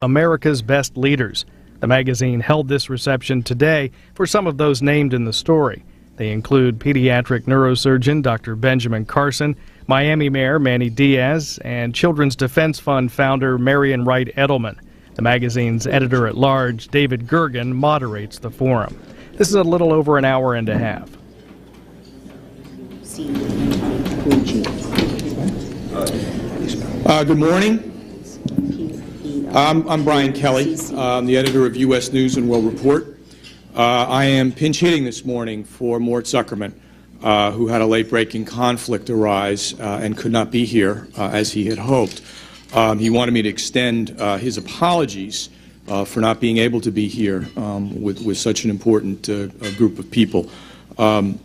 America's Best Leaders. The magazine held this reception today for some of those named in the story. They include pediatric neurosurgeon Dr. Benjamin Carson, Miami Mayor Manny Diaz, and Children's Defense Fund founder Marian Wright Edelman. The magazine's editor-at-large, David Gergen, moderates the forum. This is a little over an hour and a half. Good morning. I'm Brian Kelly. I'm the editor of U.S. News and World Report. I am pinch hitting this morning for Mort Zuckerman, who had a late-breaking conflict arise and could not be here as he had hoped. He wanted me to extend his apologies for not being able to be here with such an important group of people. That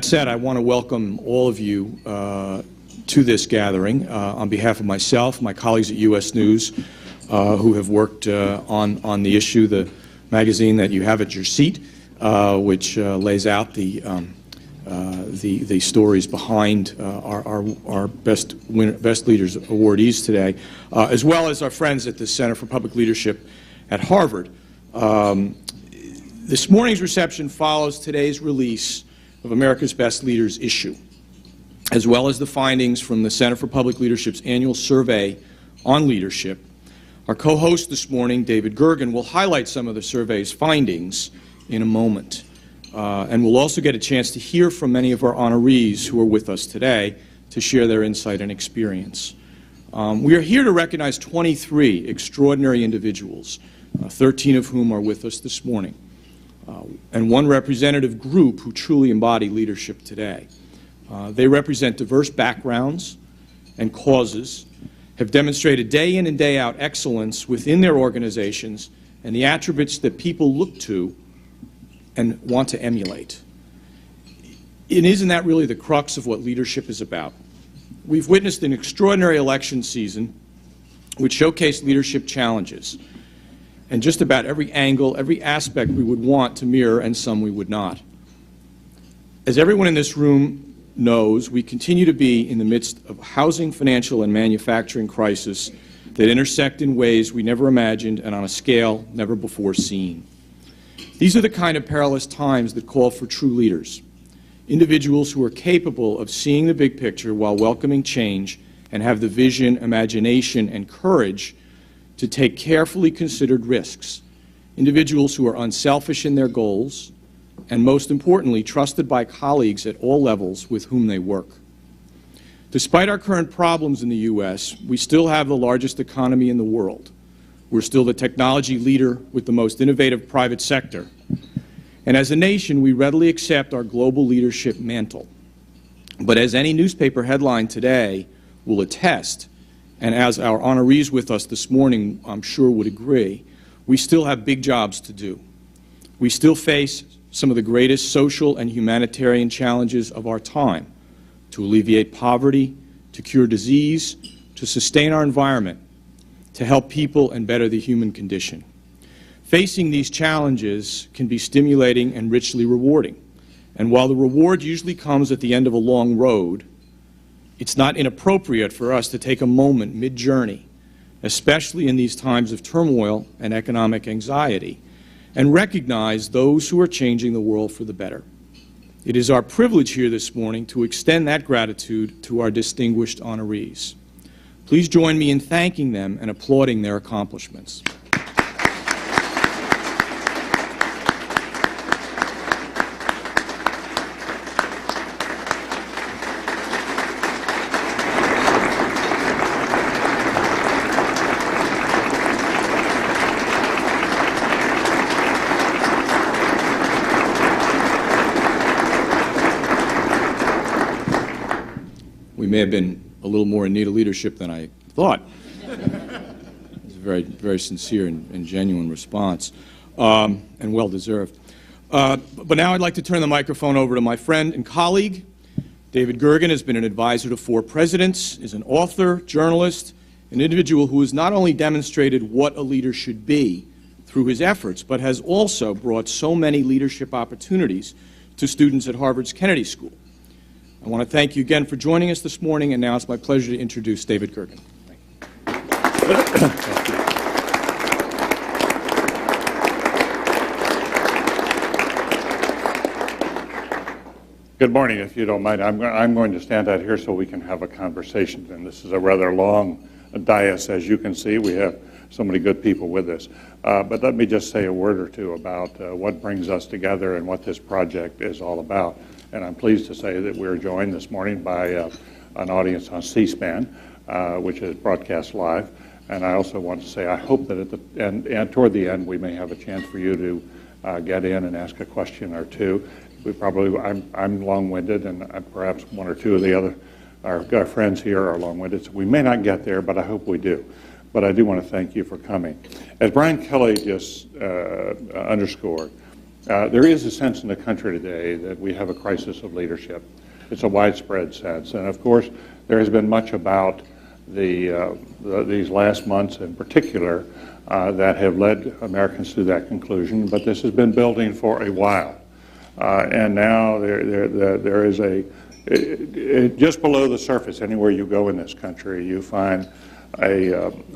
said, I want to welcome all of you to this gathering on behalf of myself, my colleagues at U.S. News, who have worked on the issue, the magazine that you have at your seat, which lays out the stories behind our Best Leaders awardees today, as well as our friends at the Center for Public Leadership at Harvard. This morning's reception follows today's release of America's Best Leaders issue, as well as the findings from the Center for Public Leadership's annual survey on leadership. Our co-host this morning, David Gergen, will highlight some of the survey's findings in a moment. And we'll also get a chance to hear from many of our honorees who are with us today to share their insight and experience. We are here to recognize 23 extraordinary individuals, 13 of whom are with us this morning, and one representative group who truly embody leadership today. They represent diverse backgrounds and causes, have demonstrated day in and day out excellence within their organizations and the attributes that people look to and want to emulate. And isn't that really the crux of what leadership is about? We've witnessed an extraordinary election season which showcased leadership challenges, and just about every angle, every aspect we would want to mirror, and some we would not. As everyone in this room knows, we continue to be in the midst of housing, financial, and manufacturing crisis that intersect in ways we never imagined and on a scale never before seen. These are the kind of perilous times that call for true leaders, individuals who are capable of seeing the big picture while welcoming change and have the vision, imagination, and courage to take carefully considered risks, individuals who are unselfish in their goals, and most importantly, trusted by colleagues at all levels with whom they work. Despite our current problems in the U.S., we still have the largest economy in the world. We're still the technology leader with the most innovative private sector. And as a nation, we readily accept our global leadership mantle. But as any newspaper headline today will attest, and as our honorees with us this morning I'm sure would agree, we still have big jobs to do. We still face some of the greatest social and humanitarian challenges of our time: to alleviate poverty, to cure disease, to sustain our environment, to help people and better the human condition. Facing these challenges can be stimulating and richly rewarding. And while the reward usually comes at the end of a long road, it's not inappropriate for us to take a moment mid-journey, especially in these times of turmoil and economic anxiety, and recognize those who are changing the world for the better. It is our privilege here this morning to extend that gratitude to our distinguished honorees. Please join me in thanking them and applauding their accomplishments. We may have been a little more in need of leadership than I thought. It's a very, very sincere and genuine response, and well-deserved. But now I'd like to turn the microphone over to my friend and colleague. David Gergen has been an advisor to 4 presidents, is an author, journalist, an individual who has not only demonstrated what a leader should be through his efforts, but has also brought so many leadership opportunities to students at Harvard's Kennedy School. I want to thank you again for joining us this morning, and now it's my pleasure to introduce David Gergen. Thank you. Good morning, if you don't mind. I'm going to stand out here so we can have a conversation. And this is a rather long dais, as you can see. We have so many good people with us. But let me just say a word or two about what brings us together and what this project is all about. And I'm pleased to say that we're joined this morning by an audience on C-SPAN, which is broadcast live. And I also want to say I hope that at the and toward the end we may have a chance for you to get in and ask a question or two. I'm long-winded, and perhaps one or two of the other our friends here are long-winded, so we may not get there, but I hope we do. But I do want to thank you for coming. As Brian Kelly just underscored, there is a sense in the country today that we have a crisis of leadership. It's a widespread sense, and of course, there has been much about these last months in particular that have led Americans to that conclusion, but this has been building for a while. And now there is just below the surface, anywhere you go in this country, you find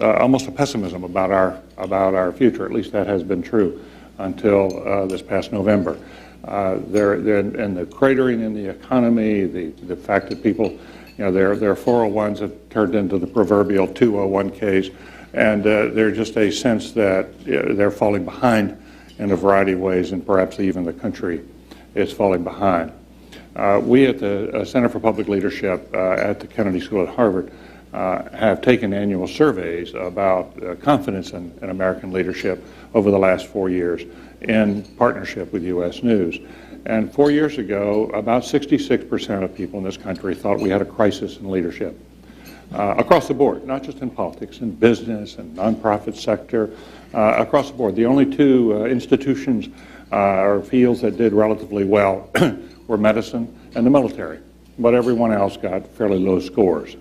almost a pessimism about our future. At least that has been true until this past November. And the cratering in the economy, the fact that people, their 401s have turned into the proverbial 201ks, and there's just a sense that they're falling behind in a variety of ways, and perhaps even the country is falling behind. We at the Center for Public Leadership at the Kennedy School at Harvard have taken annual surveys about confidence in American leadership over the last 4 years in partnership with U.S. News. And 4 years ago, about 66% of people in this country thought we had a crisis in leadership. Across the board, not just in politics, in business and nonprofit sector, across the board. The only two institutions or fields that did relatively well were medicine and the military, but everyone else got fairly low scores.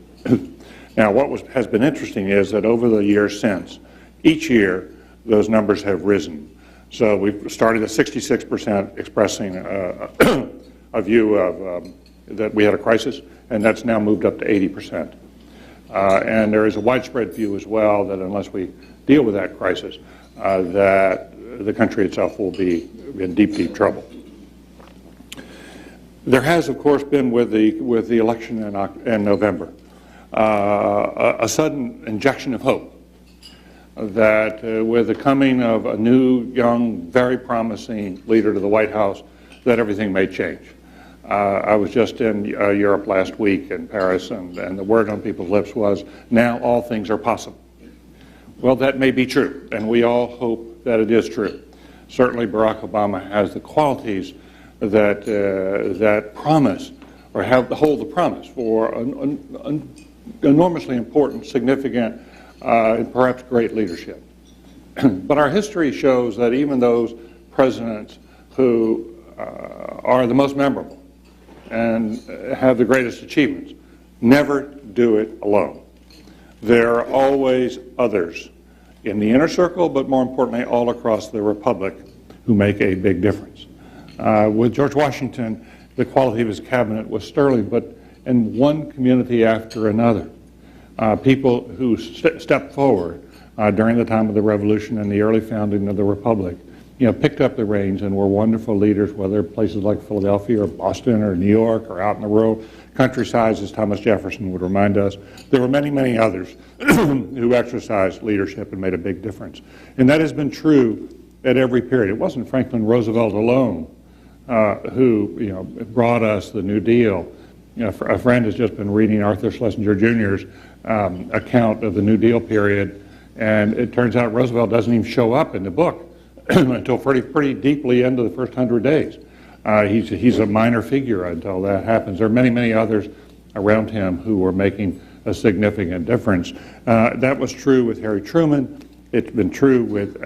Now, what has been interesting is that over the years since, each year those numbers have risen. So we've started at 66% expressing a view of that we had a crisis, and that's now moved up to 80%. And there is a widespread view as well that unless we deal with that crisis, that the country itself will be in deep, deep trouble. There has, of course, been with the election in November a sudden injection of hope that with the coming of a new, young, very promising leader to the White House, that everything may change. I was just in Europe last week in Paris, and the word on people's lips was, now all things are possible. Well, that may be true, and we all hope that it is true. Certainly Barack Obama has the qualities that promise or hold the promise for an enormously important, significant, and perhaps great leadership. But our history shows that even those presidents who are the most memorable and have the greatest achievements never do it alone. There are always others in the inner circle, but more importantly, all across the republic who make a big difference. With George Washington, the quality of his cabinet was sterling, but in one community after another, people who stepped forward during the time of the Revolution and the early founding of the Republic, picked up the reins and were wonderful leaders, whether places like Philadelphia or Boston or New York or out in the rural countrysides, as Thomas Jefferson would remind us. There were many, many others who exercised leadership and made a big difference. And that has been true at every period. It wasn't Franklin Roosevelt alone who brought us the New Deal. A friend has just been reading Arthur Schlesinger Jr.'s account of the New Deal period, and it turns out Roosevelt doesn't even show up in the book until pretty deeply into the first 100 days. He's a minor figure until that happens. There are many, many others around him who were making a significant difference. That was true with Harry Truman. It's been true with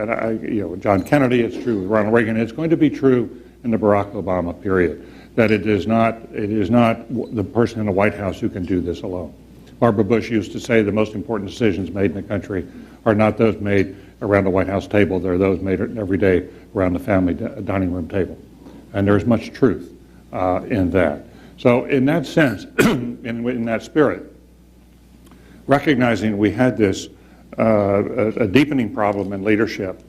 John Kennedy. It's true with Ronald Reagan. It's going to be true in the Barack Obama period. That it is not the person in the White House who can do this alone. Barbara Bush used to say the most important decisions made in the country are not those made around the White House table. They're those made every day around the family dining room table. And there's much truth in that. So in that sense, in that spirit, recognizing we had this a deepening problem in leadership.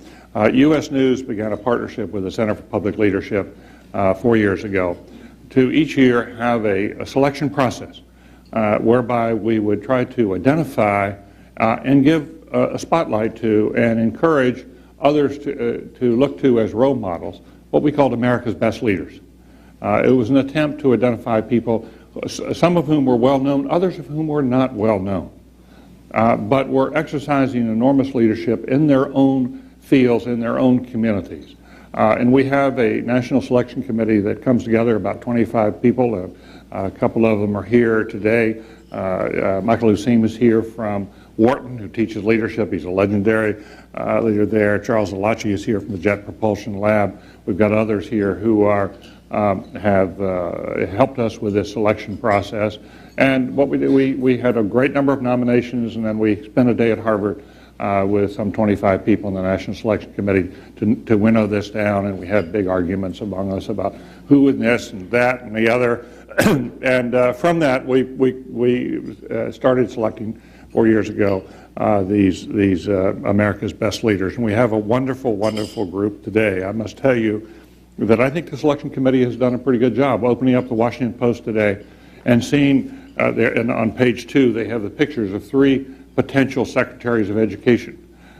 U.S. News began a partnership with the Center for Public Leadership 4 years ago to each year have a selection process whereby we would try to identify and give a spotlight to and encourage others to look to as role models, what we called America's best leaders. It was an attempt to identify people, some of whom were well known, others of whom were not well known, but were exercising enormous leadership in their own fields, in their own communities. And we have a national selection committee that comes together, about 25 people. A couple of them are here today. Michael Useem is here from Wharton, who teaches leadership. He's a legendary leader there. Charles Alachi is here from the Jet Propulsion Lab. We've got others here who have helped us with this selection process. And what we did, we had a great number of nominations, and then we spent a day at Harvard with some 25 people in the National Selection Committee to winnow this down, and we had big arguments among us about who and this and that and the other. And from that, we started selecting 4 years ago these America's best leaders, and we have a wonderful, wonderful group today. I must tell you that I think the selection committee has done a pretty good job opening up the Washington Post today and seeing there, and on page 2 they have the pictures of 3 potential secretaries of education,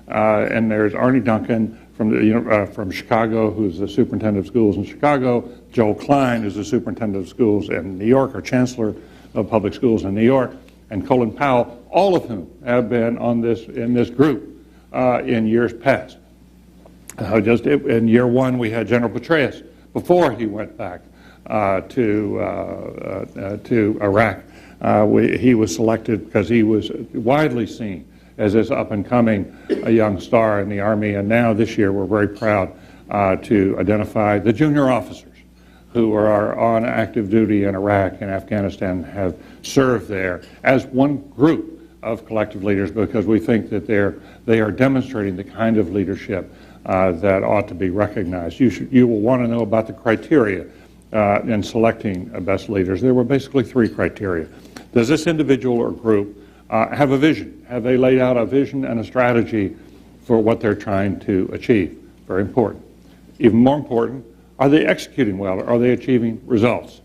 and there's Arne Duncan from Chicago, who's the superintendent of schools in Chicago. Joel Klein, who's the superintendent of schools in New York, or chancellor of public schools in New York, and Colin Powell, all of whom have been in this group in years past. Just in year 1, we had General Petraeus before he went back to Iraq. He was selected because he was widely seen as this up-and-coming young star in the Army, and now this year we're very proud to identify the junior officers who are on active duty in Iraq and Afghanistan, have served there as one group of collective leaders, because we think that they are demonstrating the kind of leadership that ought to be recognized. You will want to know about the criteria in selecting best leaders. There were basically 3 criteria. Does this individual or group have a vision? Have they laid out a vision and a strategy for what they're trying to achieve? Very important. Even more important, are they executing well? Are they achieving results?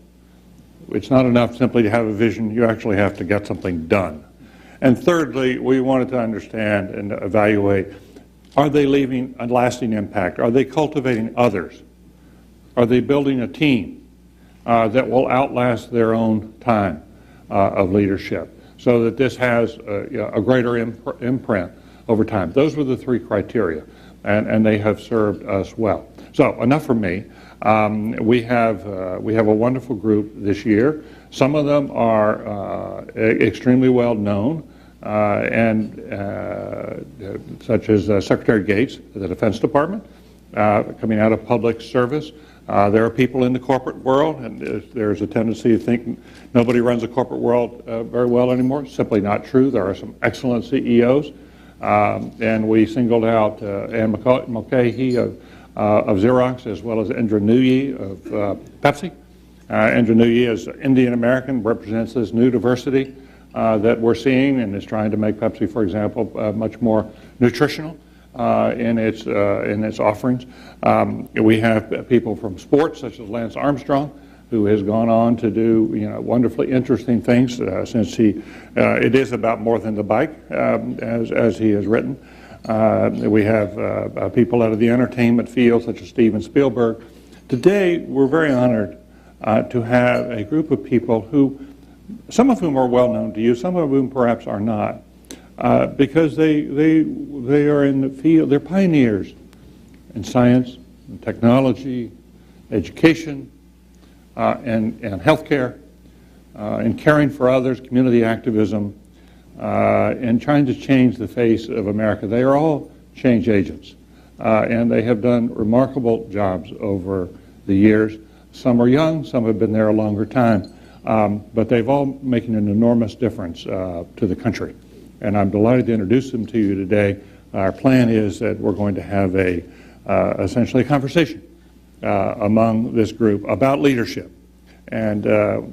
It's not enough simply to have a vision. You actually have to get something done. And thirdly, we wanted to understand and evaluate, are they leaving a lasting impact? Are they cultivating others? Are they building a team that will outlast their own time of leadership, so that this has a greater imprint over time? Those were the 3 criteria, and they have served us well. So enough from me. We have a wonderful group this year. Some of them are extremely well known, such as Secretary Gates of the Defense Department, coming out of public service. There are people in the corporate world, and there's a tendency to think nobody runs the corporate world very well anymore. Simply not true. There are some excellent CEOs, and we singled out Anne Mulcahy of Xerox, as well as Indra Nooyi of Pepsi. Indra Nooyi is Indian American, represents this new diversity that we're seeing, and is trying to make Pepsi, for example, much more nutritional in its offerings. We have people from sports, such as Lance Armstrong, who has gone on to do wonderfully interesting things since it is about more than the bike, as he has written. We have people out of the entertainment field, such as Steven Spielberg. Today, we're very honored to have a group of people who, some of whom are well known to you, some of whom perhaps are not, because they are in the field. They're pioneers in science, and technology, education, and healthcare, in caring for others, community activism, and trying to change the face of America. They are all change agents, and they have done remarkable jobs over the years. Some are young, some have been there a longer time, but they've all making an enormous difference to the country. And I'm delighted to introduce them to you today. Our plan is that we're going to have essentially a conversation among this group about leadership. And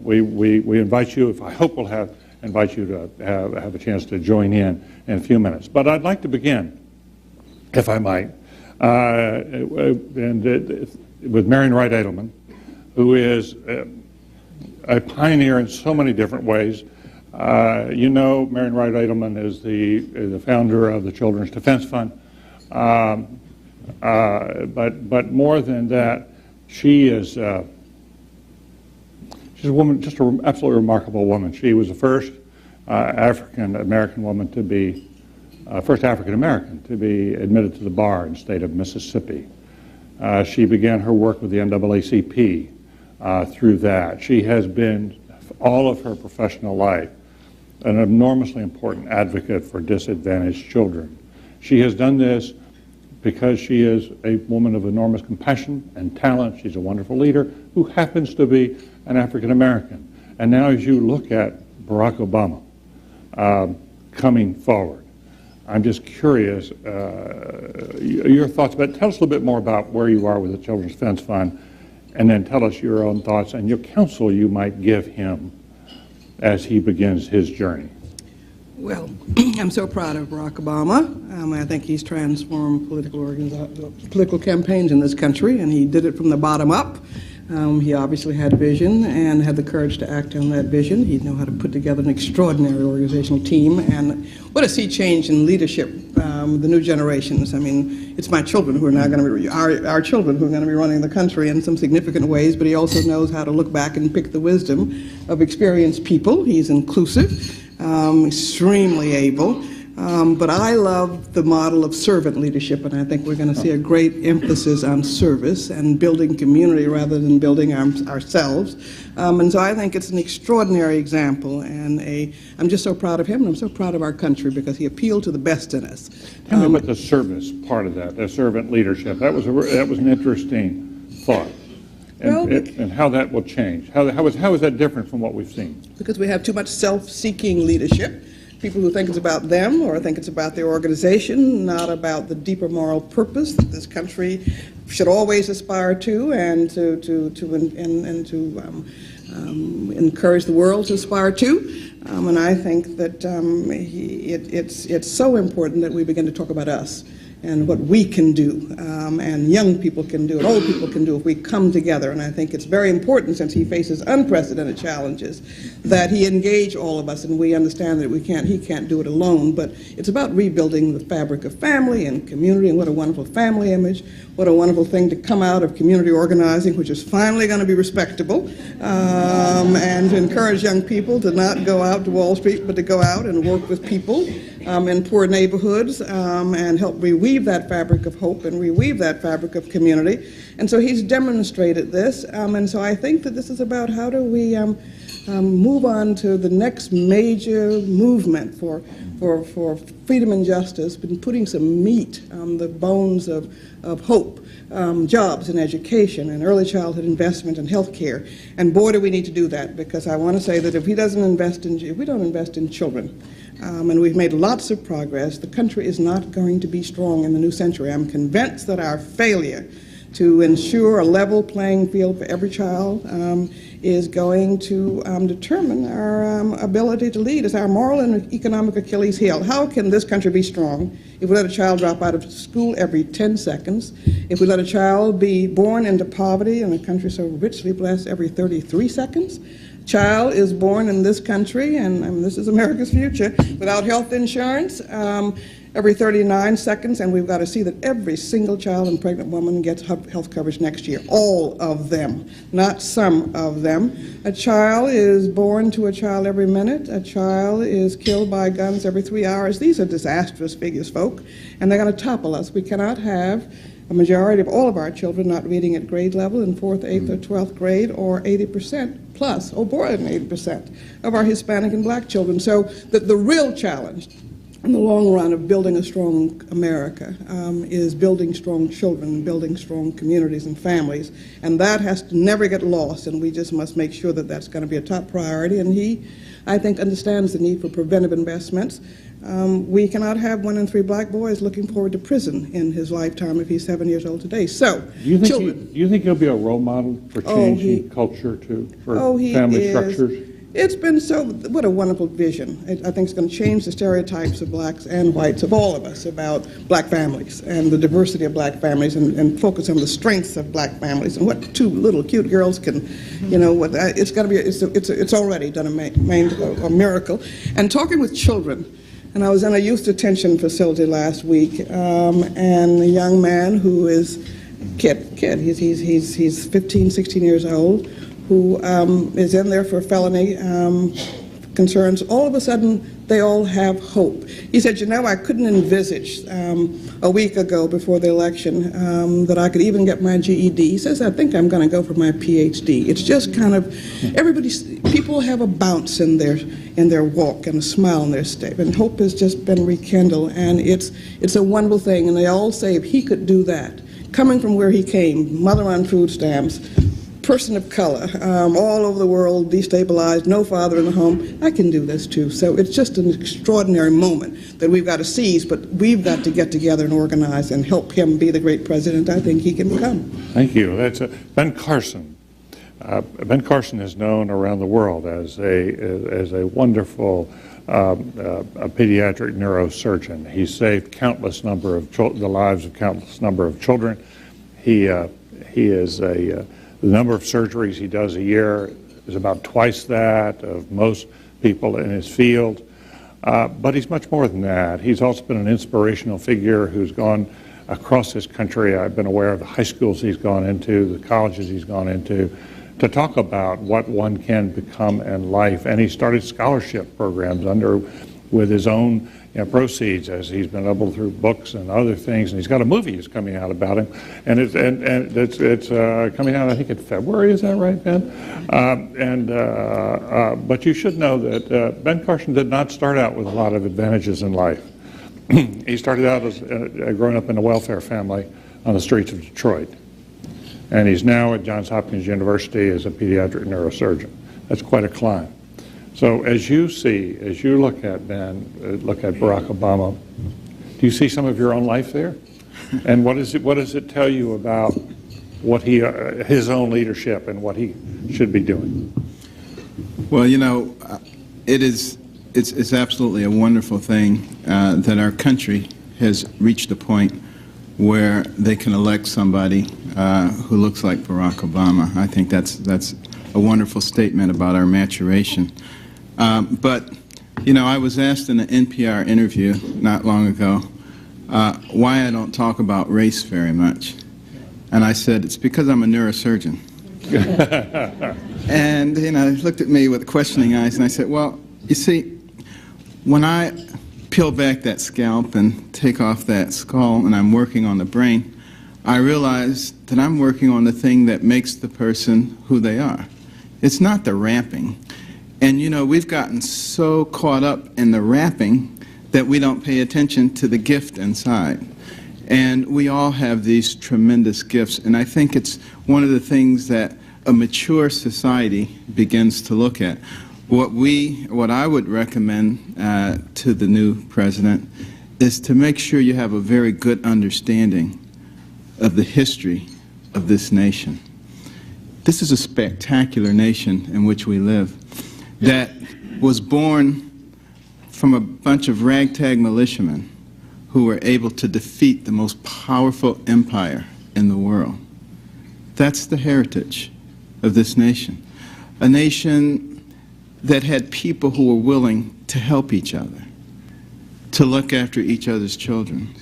we invite you, I hope we'll have invite you to have a chance to join in a few minutes. But I'd like to begin, if I might, with Marian Wright Edelman, who is a pioneer in so many different ways. You know, Marian Wright Edelman is the founder of the Children's Defense Fund. But more than that, she's a woman, just an absolutely remarkable woman. She was the first African-American woman to be, first African-American to be admitted to the bar in the state of Mississippi. She began her work with the NAACP through that. She has been, all of her professional life, an enormously important advocate for disadvantaged children. She has done this because she is a woman of enormous compassion and talent. She's a wonderful leader who happens to be an African American. And now as you look at Barack Obama coming forward, I'm just curious, your thoughts, but tell us a little bit more about where you are with the Children's Defense Fund, and then tell us your own thoughts and your counsel you might give him as he begins his journey. Well, I'm so proud of Barack Obama. I think he's transformed political campaigns in this country, and he did it from the bottom up. He obviously had vision and had the courage to act on that vision. He knew how to put together an extraordinary organizational team, and what a sea change in leadership, the new generations. I mean, it's my children who are now going to be, our children who are going to be running the country in some significant ways, but he also knows how to look back and pick the wisdom of experienced people. He's inclusive. Extremely able, but I love the model of servant leadership, and I think we're going to see a great emphasis on service and building community rather than building ourselves. And so I think it's an extraordinary example, and I'm just so proud of him, and I'm so proud of our country because he appealed to the best in us. Tell me about the service part of that, the servant leadership. That was an interesting thought. And how that will change. How is that different from what we've seen? Because we have too much self-seeking leadership. People who think it's about them or think it's about their organization, not about the deeper moral purpose that this country should always aspire to, and to encourage the world to aspire to. And I think that it's so important that we begin to talk about us and what we can do, and young people can do, and old people can do if we come together. And I think it's very important, since he faces unprecedented challenges, that he engage all of us, and we understand that he can't do it alone. But it's about rebuilding the fabric of family and community, and what a wonderful family image, what a wonderful thing to come out of community organizing, which is finally going to be respectable, and to encourage young people to not go out to Wall Street, but to go out and work with people in poor neighborhoods, and help reweave that fabric of hope and reweave that fabric of community. And so he's demonstrated this, and so I think that this is about how do we move on to the next major movement for freedom and justice, been putting some meat on the bones of hope, jobs and education and early childhood investment and health care. And boy, do we need to do that, because I want to say that if we don't invest in children, and we've made lots of progress, the country is not going to be strong in the new century. I'm convinced that our failure to ensure a level playing field for every child is going to determine our ability to lead. It's our moral and economic Achilles heel. How can this country be strong if we let a child drop out of school every 10 seconds, if we let a child be born into poverty in a country so richly blessed every 33 seconds? Child is born in this country, and this is America's future, without health insurance every 39 seconds, and we've got to see that every single child and pregnant woman gets health coverage next year. All of them, not some of them. A child is born to a child every minute. A child is killed by guns every 3 hours. These are disastrous figures, folk, and they're going to topple us. We cannot have a majority of all of our children not reading at grade level in 4th, 8th, or 12th grade, or 80% plus, or more than 80% of our Hispanic and black children. So the real challenge in the long run of building a strong America is building strong children, building strong communities and families, and that has to never get lost, and we just must make sure that that's going to be a top priority. And he, I think, understands the need for preventive investments. We cannot have 1 in 3 black boys looking forward to prison in his lifetime if he's 7 years old today. So, do you think he'll be a role model for changing culture for family structures? It's been so, what a wonderful vision. I think it's going to change the stereotypes of blacks and whites, of all of us, about black families and the diversity of black families, and focus on the strengths of black families and what two little cute girls can, you know, it's got to be, it's already done a miracle. And talking with children, and I was in a youth detention facility last week, and a young man who is, he's 15, 16 years old, who is in there for felony concerns. All of a sudden, they all have hope. He said, you know, I couldn't envisage a week ago before the election that I could even get my GED. He says, I think I'm going to go for my PhD. It's just kind of, people have a bounce in their walk and a smile in their step, and hope has just been rekindled, and it's a wonderful thing. And they all say, if he could do that, coming from where he came, mother on food stamps, person of color, all over the world, destabilized, no father in the home, I can do this too. So it's just an extraordinary moment that we've got to seize, but we've got to get together and organize and help him be the great president I think he can become. Thank you. That's Ben Carson. Ben Carson is known around the world as a wonderful a pediatric neurosurgeon. He saved countless number of the lives of countless number of children. He is the number of surgeries he does a year is about twice that of most people in his field. But he's much more than that. He's also been an inspirational figure who's gone across this country. I've been aware of the high schools he's gone into, the colleges he's gone into, to talk about what one can become in life. And he started scholarship programs with his own proceeds, as he's been able through books and other things. And he's got a movie that's coming out about him, and it's coming out, I think, in February. Is that right, Ben? But you should know that Ben Carson did not start out with a lot of advantages in life. He started out as growing up in a welfare family on the streets of Detroit, and he's now at Johns Hopkins University as a pediatric neurosurgeon. That's quite a climb. So as you look at Ben, look at Barack Obama, do you see some of your own life there? And what does it tell you about what his own leadership and what he should be doing? Well, you know, it's absolutely a wonderful thing that our country has reached a point where they can elect somebody who looks like Barack Obama. I think that's a wonderful statement about our maturation. But, you know, I was asked in an NPR interview not long ago why I don't talk about race very much. And I said, it's because I'm a neurosurgeon. And, you know, he looked at me with questioning eyes, and I said, well, you see, when I peel back that scalp and take off that skull and I'm working on the brain, I realize that I'm working on the thing that makes the person who they are. It's not the wrapping. And, you know, we've gotten so caught up in the wrapping that we don't pay attention to the gift inside. And we all have these tremendous gifts, and I think it's one of the things that a mature society begins to look at. What I would recommend to the new president is to make sure you have a very good understanding of the history of this nation. This is a spectacular nation in which we live that was born from a bunch of ragtag militiamen who were able to defeat the most powerful empire in the world. That's the heritage of this nation. A nation that had people who were willing to help each other, to look after each other's children,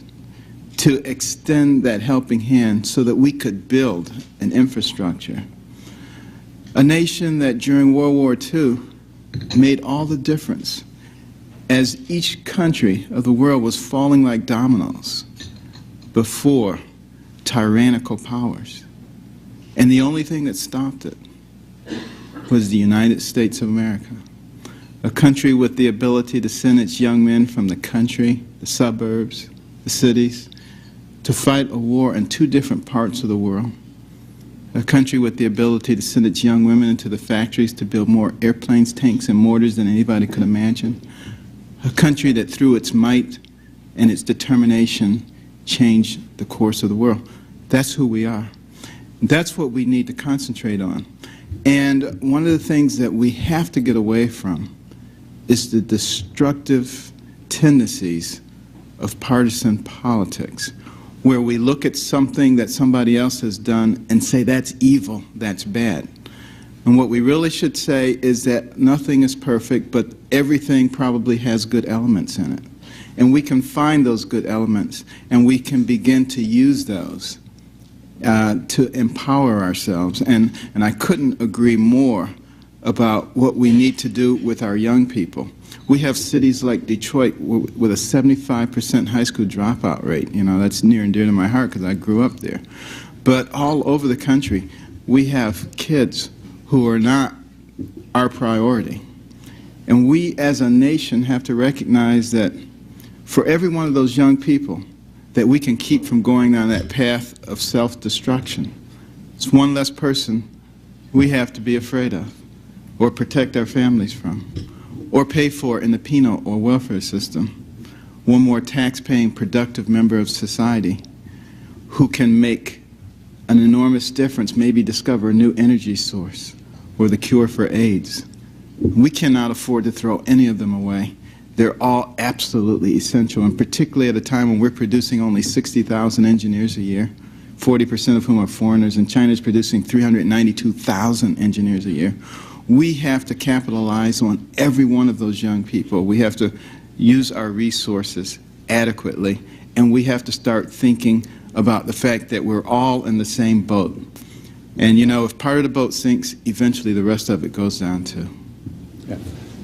to extend that helping hand so that we could build an infrastructure. A nation that during World War II made all the difference as each country of the world was falling like dominoes before tyrannical powers. And the only thing that stopped it was the United States of America, a country with the ability to send its young men from the country, the suburbs, the cities, to fight a war in 2 different parts of the world, a country with the ability to send its young women into the factories to build more airplanes, tanks, and mortars than anybody could imagine, a country that through its might and its determination changed the course of the world. That's who we are. That's what we need to concentrate on. And one of the things that we have to get away from is the destructive tendencies of partisan politics, where we look at something that somebody else has done and say that's evil, that's bad. And what we really should say is that nothing is perfect, but everything probably has good elements in it. And we can find those good elements, and we can begin to use those to empower ourselves. And I couldn't agree more about what we need to do with our young people. We have cities like Detroit with a 75% high school dropout rate. You know, that's near and dear to my heart because I grew up there. But all over the country, we have kids who are not our priority. And we as a nation have to recognize that for every one of those young people that we can keep from going down that path of self-destruction, it's one less person we have to be afraid of or protect our families from or pay for in the penal or welfare system. One more tax-paying, productive member of society who can make an enormous difference, maybe discover a new energy source or the cure for AIDS. We cannot afford to throw any of them away. They're all absolutely essential, and particularly at a time when we're producing only 60,000 engineers a year, 40% of whom are foreigners, and China's producing 392,000 engineers a year. We have to capitalize on every one of those young people. We have to use our resources adequately, and we have to start thinking about the fact that we're all in the same boat. And you know, if part of the boat sinks, eventually the rest of it goes down too. Yeah.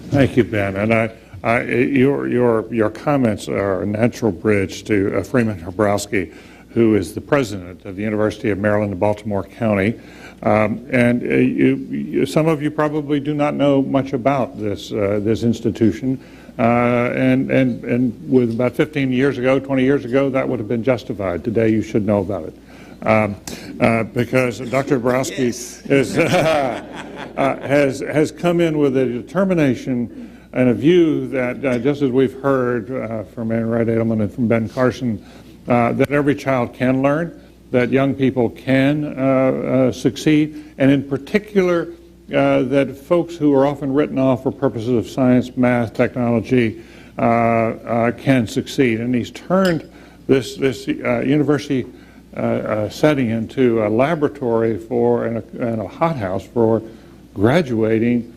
Thank you, Ben. And your comments are a natural bridge to Freeman Hrabowski, who is the president of the University of Maryland in Baltimore County. Some of you probably do not know much about this institution. And with about 15 years ago, 20 years ago, that would have been justified. Today, you should know about it. Because Dr. Hrabowski has come in with a determination and a view that, just as we've heard from Ann Wright Edelman and from Ben Carson, that every child can learn, that young people can succeed, and in particular, that folks who are often written off for purposes of science, math, technology can succeed. And he's turned this university setting into a laboratory for and a hothouse for graduating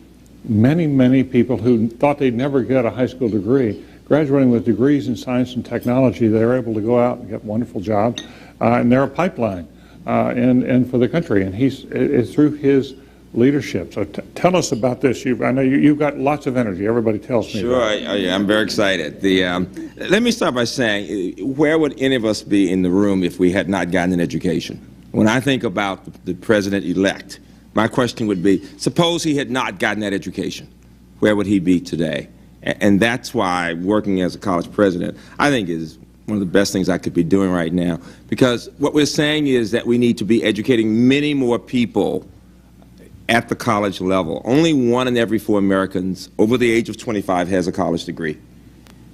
many people who thought they'd never get a high school degree, graduating with degrees in science and technology. They're able to go out and get wonderful jobs, and they're a pipeline and for the country. And it's through his leadership. So tell us about this. I know you've got lots of energy. Everybody tells me. Sure, I'm very excited. Let me start by saying, where would any of us be in the room if we had not gotten an education? When I think about the president-elect, my question would be, suppose he had not gotten that education, where would he be today? And that's why working as a college president, I think, is one of the best things I could be doing right now. Because what we're saying is that we need to be educating many more people at the college level. Only 1 in every 4 Americans over the age of 25 has a college degree.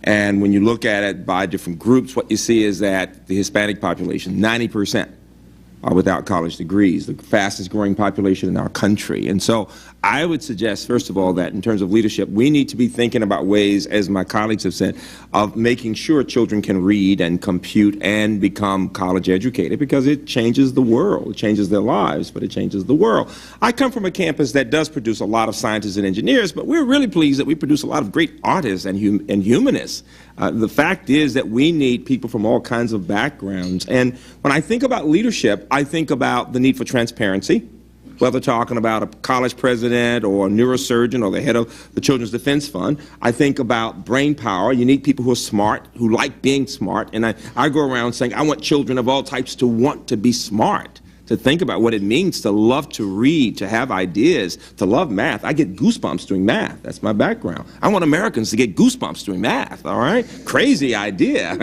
And when you look at it by different groups, what you see is that the Hispanic population, 90%, are without college degrees, the fastest growing population in our country. And so I would suggest, first of all, that in terms of leadership, we need to be thinking about ways, as my colleagues have said, of making sure children can read and compute and become college educated, because it changes the world. It changes their lives, but it changes the world. I come from a campus that does produce a lot of scientists and engineers, but we're really pleased that we produce a lot of great artists and humanists. The fact is that we need people from all kinds of backgrounds. And when I think about leadership, I think about the need for transparency, whether talking about a college president or a neurosurgeon or the head of the Children's Defense Fund. I think about brain power. You need people who are smart, who like being smart. And I go around saying I want children of all types to want to be smart, to think about what it means to love to read, to have ideas, to love math. I get goosebumps doing math. That's my background. I want Americans to get goosebumps doing math, all right? Crazy idea.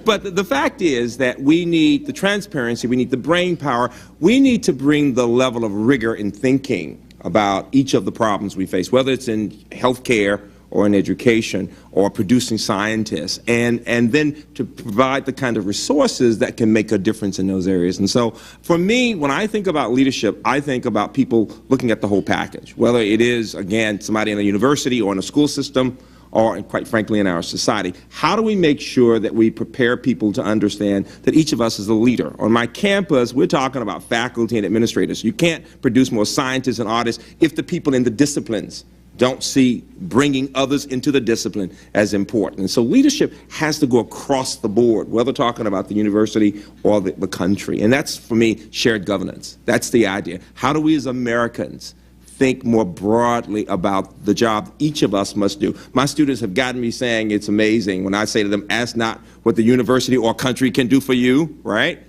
But the fact is that we need the transparency, we need the brain power, we need to bring the level of rigor in thinking about each of the problems we face, whether it's in health care or in education or producing scientists, and then to provide the kind of resources that can make a difference in those areas. And so for me, when I think about leadership, I think about people looking at the whole package, whether it is, again, somebody in a university or in a school system, or, quite frankly, in our society. How do we make sure that we prepare people to understand that each of us is a leader? On my campus, we're talking about faculty and administrators. You can't produce more scientists and artists if the people in the disciplines don't see bringing others into the discipline as important. And so leadership has to go across the board, whether talking about the university or the country. And that's, for me, shared governance. That's the idea. How do we as Americans think more broadly about the job each of us must do? My students have gotten me saying it's amazing when I say to them, ask not what the university or country can do for you, right?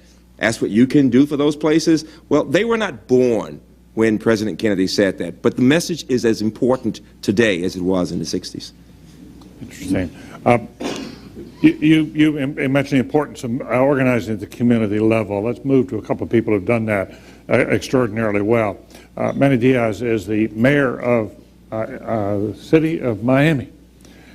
Ask what you can do for those places. Well, they were not born when President Kennedy said that, but the message is as important today as it was in the 60s. Interesting. You mentioned the importance of organizing at the community level. Let's move to a couple of people who have done that extraordinarily well. Manny Diaz is the mayor of the city of Miami,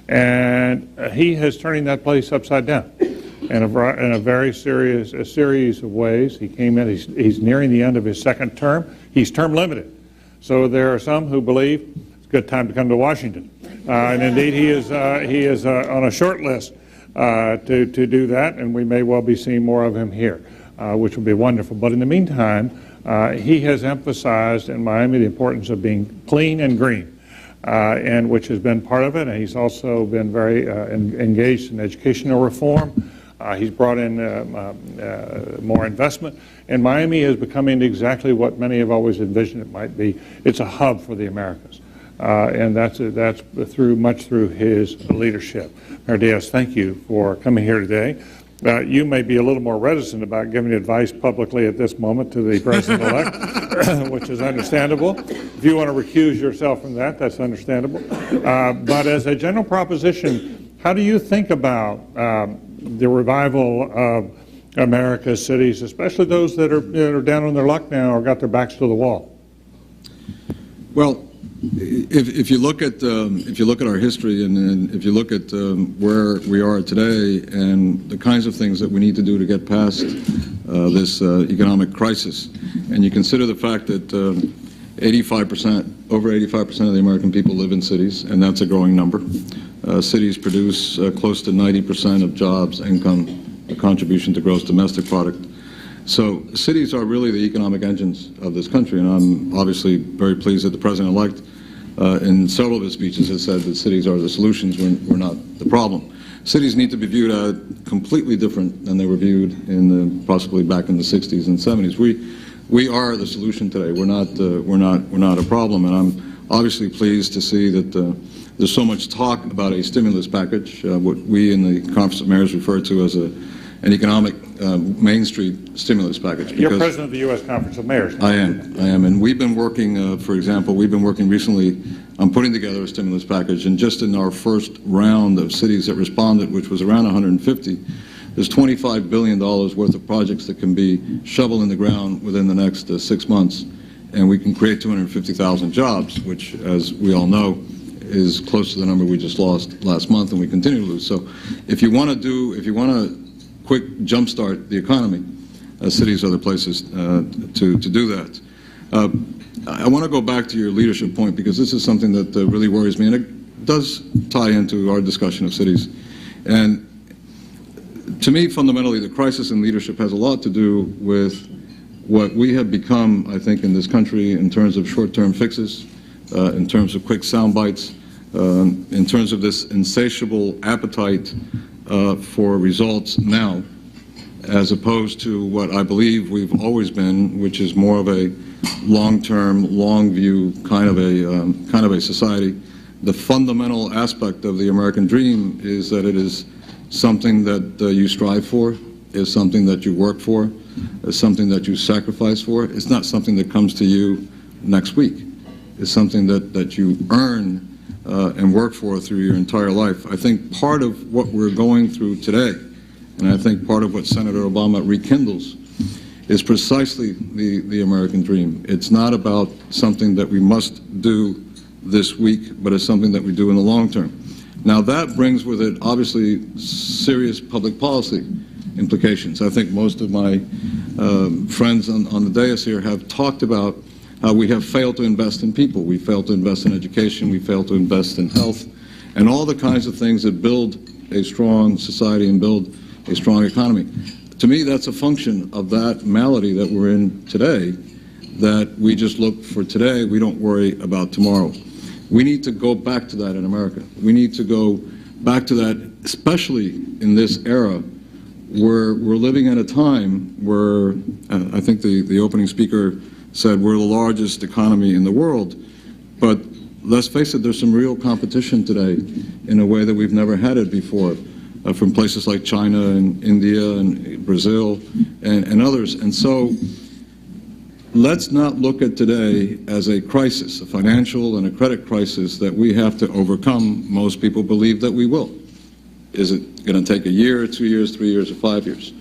and he is turning that place upside down in a very series of ways. He came in, he's nearing the end of his second term. He's term limited, so there are some who believe it's a good time to come to Washington, and indeed he is on a short list to do that, and we may well be seeing more of him here, which will be wonderful. But in the meantime, he has emphasized in Miami the importance of being clean and green, and which has been part of it. And he's also been very engaged in educational reform. He's brought in more investment, and Miami is becoming exactly what many have always envisioned it might be. It's a hub for the Americas, and that's much through his leadership. Mayor Diaz, thank you for coming here today. You may be a little more reticent about giving advice publicly at this moment to the president-elect, which is understandable. If you want to recuse yourself from that, that's understandable. But as a general proposition, how do you think about the revival of America's cities, especially those that are down on their luck now or got their backs to the wall? Well, if you look at our history and if you look at where we are today and the kinds of things that we need to do to get past this economic crisis, and you consider the fact that over 85% of the American people live in cities, and that's a growing number. Cities produce close to 90% of jobs, income, a contribution to gross domestic product. So cities are really the economic engines of this country, and I'm obviously very pleased that the president-elect in several of his speeches has said that cities are the solutions, we're not the problem. Cities need to be viewed completely different than they were viewed possibly back in the 60s and 70s. We are the solution today. We're not a problem, and I'm obviously pleased to see that there's so much talk about a stimulus package, what we in the Conference of Mayors refer to as an economic Main Street stimulus package. You're president of the U.S. Conference of Mayors. I am, and we've been working, for example, recently on putting together a stimulus package, and just in our first round of cities that responded, which was around 150, there's $25 billion worth of projects that can be shoveled in the ground within the next 6 months, and we can create 250,000 jobs, which, as we all know, is close to the number we just lost last month, and we continue to lose. So if you want to quick jumpstart the economy, cities are the places to do that. I want to go back to your leadership point, because this is something that really worries me, and it does tie into our discussion of cities. And to me, fundamentally, the crisis in leadership has a lot to do with what we have become, I think, in this country in terms of short-term fixes, in terms of quick sound bites, in terms of this insatiable appetite for results now, as opposed to what I believe we've always been, which is more of a long-term, long-view kind of a society. The fundamental aspect of the American dream is that it is something that you strive for, is something that you work for, is something that you sacrifice for. It's not something that comes to you next week. It's something that you earn and work for through your entire life. I think part of what we're going through today, and I think part of what Senator Obama rekindles, is precisely the American dream. It's not about something that we must do this week, but it's something that we do in the long term. Now that brings with it obviously serious public policy implications. I think most of my friends on the dais here have talked about how we have failed to invest in people. We failed to invest in education. We failed to invest in health and all the kinds of things that build a strong society and build a strong economy. To me, that's a function of that malady that we're in today, that we just look for today, we don't worry about tomorrow. We need to go back to that in America. We need to go back to that, especially in this era where we're living at a time where, I think the opening speaker said we're the largest economy in the world, but let's face it, there's some real competition today in a way that we've never had it before, from places like China and India and Brazil and others. And so let's not look at today as a crisis, a financial and a credit crisis that we have to overcome. Most people believe that we will. Is it going to take a year, 2 years, 3 years, or 5 years?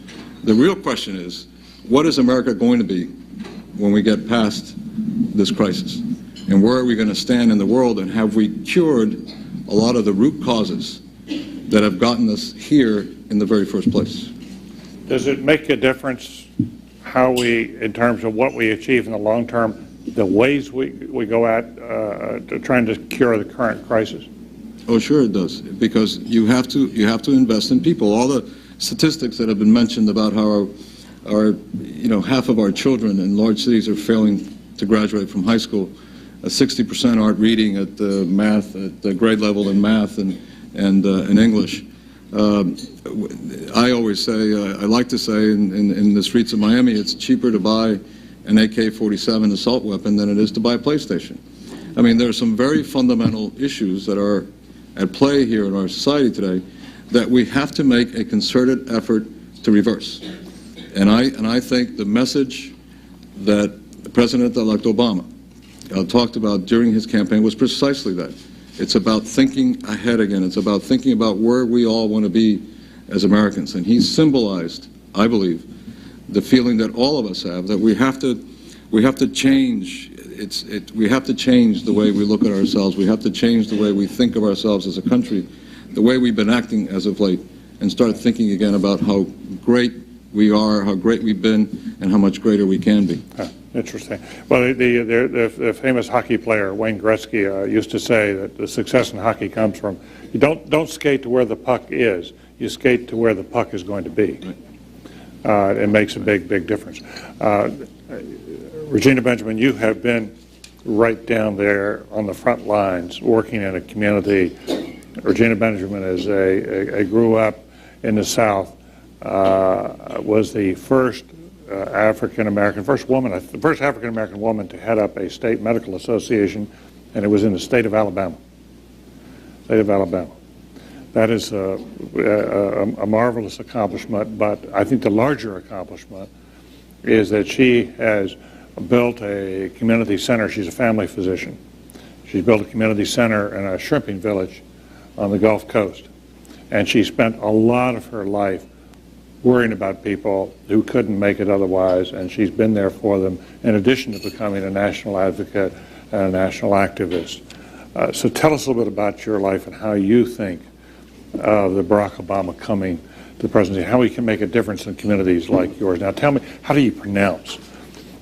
The real question is, what is America going to be when we get past this crisis? And where are we going to stand in the world, and have we cured a lot of the root causes that have gotten us here in the very first place? Does it make a difference how we, in terms of what we achieve in the long term, the ways we go at trying to cure the current crisis? Oh, sure it does, because you have to invest in people. All the statistics that have been mentioned about how half of our children in large cities are failing to graduate from high school. 60% aren't reading at math, at the grade level in math and English. I always say, I like to say in the streets of Miami, it's cheaper to buy an AK-47 assault weapon than it is to buy a PlayStation. I mean, there are some very fundamental issues that are at play here in our society today that we have to make a concerted effort to reverse. And I think the message that President-elect Obama talked about during his campaign was precisely that. It's about thinking ahead again. It's about thinking about where we all want to be as Americans. And he symbolized, I believe, the feeling that all of us have, that we have to change. We have to change the way we look at ourselves. We have to change the way we think of ourselves as a country, the way we've been acting as of late, and start thinking again about how great we are, how great we've been, and how much greater we can be. Interesting. Well, the famous hockey player Wayne Gretzky used to say that the success in hockey comes from, you don't skate to where the puck is, you skate to where the puck is going to be. It makes a big difference. Regina Benjamin, you have been right down there on the front lines working in a community. Regina Benjamin grew up in the South, was the first first African-American woman to head up a state medical association, and it was in the state of Alabama. That is a marvelous accomplishment, but I think the larger accomplishment is that she has built a community center. She's a family physician. She's built a community center in a shrimping village on the Gulf Coast, and she spent a lot of her life worrying about people who couldn't make it otherwise, and she's been there for them in addition to becoming a national advocate and a national activist. So tell us a little bit about your life and how you think of the Barack Obama coming to the presidency, how he can make a difference in communities like yours. Now tell me, how do you pronounce?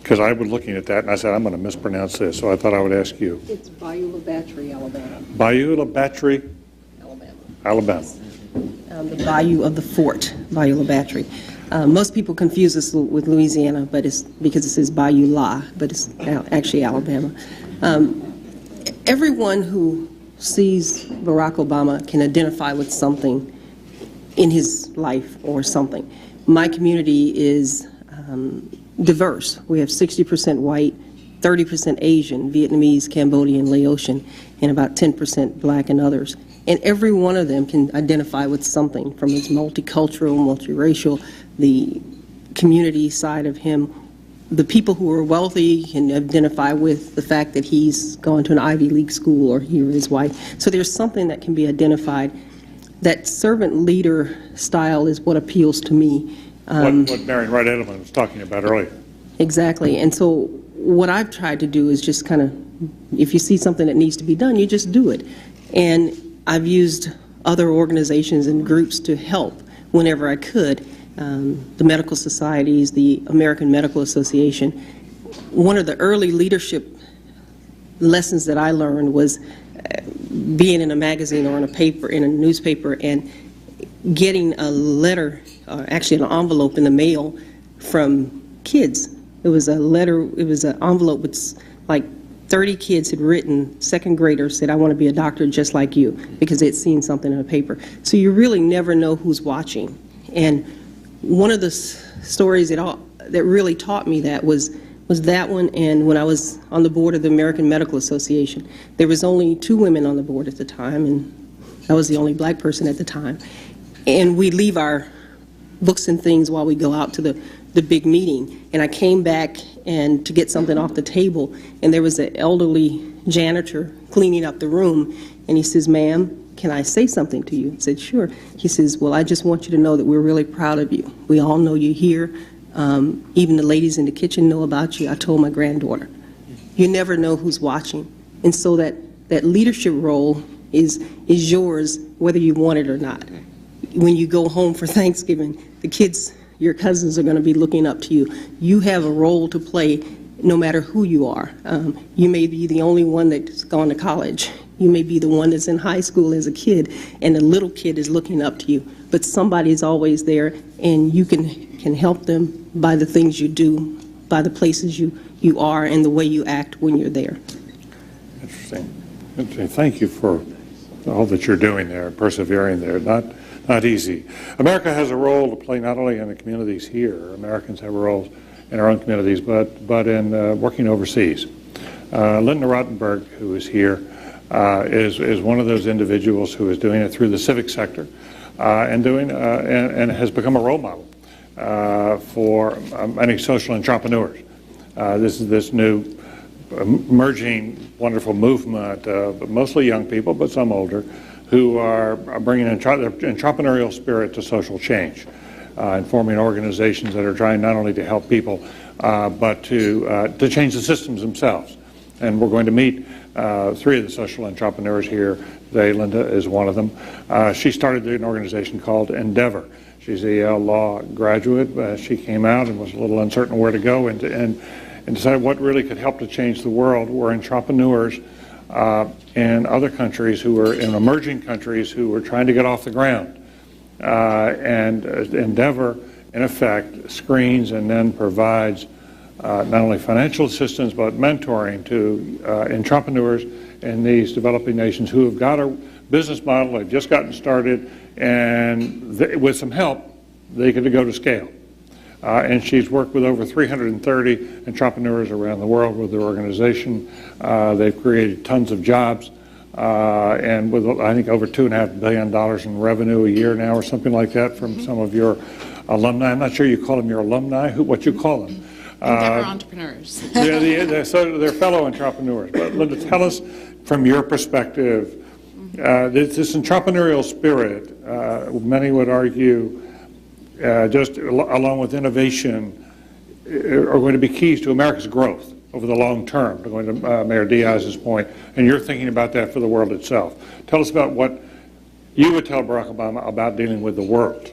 Because I was looking at that and I said, I'm going to mispronounce this, so I thought I would ask you. It's Beulah Battery, Alabama. Beulah Battery? Alabama. The Bayou of the Fort, Beulah Battery. Most people confuse this with Louisiana, but it's because it says Bayou La, but it's actually Alabama. Everyone who sees Barack Obama can identify with something in his life or something. My community is diverse. We have 60% white, 30% Asian, Vietnamese, Cambodian, Laotian, and about 10% black and others. And every one of them can identify with something, from his multicultural, multiracial, the community side of him. The people who are wealthy can identify with the fact that he's gone to an Ivy League school, or he or his wife. So there's something that can be identified. That servant leader style is what appeals to me. What Marion Wright Edelman was talking about earlier. Exactly. And so what I've tried to do is just kind of, if you see something that needs to be done, you just do it. And I've used other organizations and groups to help whenever I could. The medical societies, the American Medical Association. One of the early leadership lessons that I learned was being in a magazine or in a paper, in a newspaper, and getting a letter, or actually an envelope in the mail from kids. It was a letter, it was an envelope with like 30 kids had written, second graders said, "I want to be a doctor just like you," because they'd seen something in a paper. So you really never know who's watching. And one of the stories that really taught me that was that one, and when I was on the board of the American Medical Association. There was only 2 women on the board at the time, and I was the only black person at the time. And we leave our books and things while we go out to the big meeting. And I came back and to get something off the table, and there was an elderly janitor cleaning up the room, and he says, "Ma'am, can I say something to you?" I said, "Sure." He says, "Well, I just want you to know that we're really proud of you. We all know you're here. Even the ladies in the kitchen know about you. I told my granddaughter." You never know who's watching. And so that leadership role is yours whether you want it or not. When you go home for Thanksgiving, the kids, your cousins, are going to be looking up to you. You have a role to play no matter who you are. You may be the only one that's gone to college. You may be the one that's in high school as a kid, and the little kid is looking up to you. But somebody's always there, and you can help them by the things you do, by the places you are, and the way you act when you're there. Interesting. Thank you for all that you're doing there, persevering there. Not easy. America has a role to play not only in the communities here. Americans have roles in our own communities, but in working overseas. Linda Rottenberg, who is here, is one of those individuals who is doing it through the civic sector and has become a role model for many social entrepreneurs. This is this new emerging wonderful movement of mostly young people, but some older, who are bringing their entrepreneurial spirit to social change and forming organizations that are trying not only to help people but to change the systems themselves. And we're going to meet 3 of the social entrepreneurs here today. Linda is one of them. She started an organization called Endeavor. She's a Yale Law graduate. She came out and was a little uncertain where to go and decided what really could help to change the world were entrepreneurs in other countries who were in emerging countries who were trying to get off the ground. And Endeavor, in effect, screens and then provides not only financial assistance but mentoring to entrepreneurs in these developing nations who have got a business model, they've just gotten started, and with some help, they could go to scale. And she's worked with over 330 entrepreneurs around the world with their organization. They've created tons of jobs, and with, I think, over $2.5 billion in revenue a year now or something like that from some of your alumni. I'm not sure you call them your alumni. What you call them? Endeavor entrepreneurs. So they're fellow entrepreneurs. But Linda, tell us from your perspective, this entrepreneurial spirit, many would argue, just along with innovation, are going to be keys to America's growth over the long term, going to Mayor Diaz's point, and you're thinking about that for the world itself. Tell us about what you would tell Barack Obama about dealing with the world.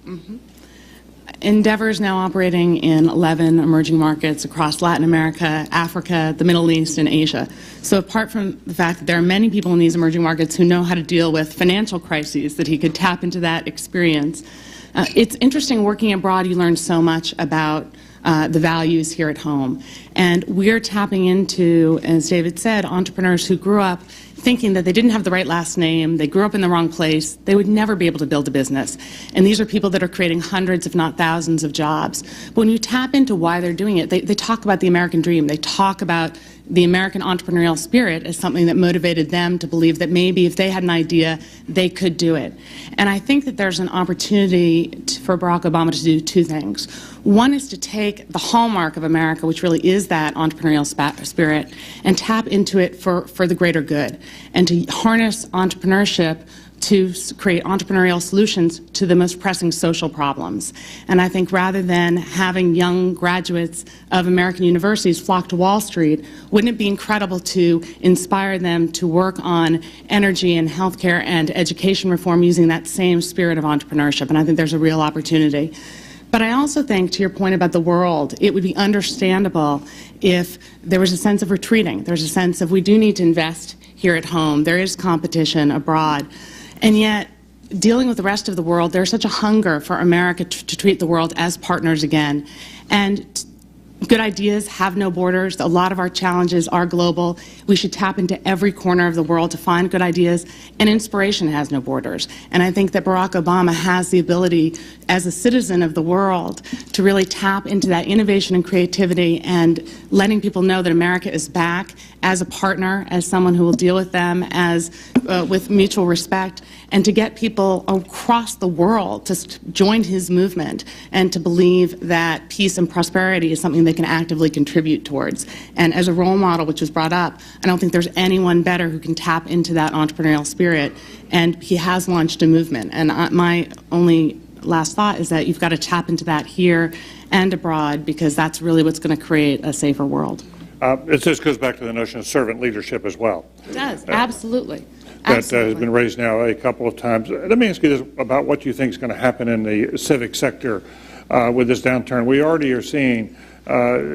Mm-hmm. Endeavor is now operating in 11 emerging markets across Latin America, Africa, the Middle East, and Asia. So apart from the fact that there are many people in these emerging markets who know how to deal with financial crises, that he could tap into that experience. It's interesting working abroad, you learn so much about the values here at home. And we're tapping into, as David said, entrepreneurs who grew up thinking that they didn't have the right last name, they grew up in the wrong place, they would never be able to build a business. And these are people that are creating hundreds, if not thousands, of jobs. But when you tap into why they're doing it, they talk about the American dream. They talk about the American entrepreneurial spirit as something that motivated them to believe that maybe if they had an idea, they could do it. And I think that there's an opportunity for Barack Obama to do 2 things. One is to take the hallmark of America, which really is that entrepreneurial spirit, and tap into it for the greater good, and to harness entrepreneurship to create entrepreneurial solutions to the most pressing social problems. And I think rather than having young graduates of American universities flock to Wall Street, wouldn't it be incredible to inspire them to work on energy and healthcare and education reform using that same spirit of entrepreneurship? And I think there's a real opportunity. But I also think, to your point about the world, it would be understandable if there was a sense of retreating. There's a sense of we do need to invest here at home. There is competition abroad. And yet, dealing with the rest of the world, there's such a hunger for America to treat the world as partners again. And good ideas have no borders. A lot of our challenges are global. We should tap into every corner of the world to find good ideas, and inspiration has no borders. And I think that Barack Obama has the ability, as a citizen of the world, to really tap into that innovation and creativity and letting people know that America is back as a partner, as someone who will deal with them as with mutual respect, and to get people across the world to join his movement and to believe that peace and prosperity is something they can actively contribute towards. And as a role model, which was brought up, I don't think there's anyone better who can tap into that entrepreneurial spirit, and he has launched a movement. And my only last thought is that you've got to tap into that here and abroad, because that's really what's going to create a safer world. This goes back to the notion of servant leadership as well. It does, absolutely. That has been raised now a couple of times. Let me ask you this about what you think is going to happen in the civic sector with this downturn. We already are seeing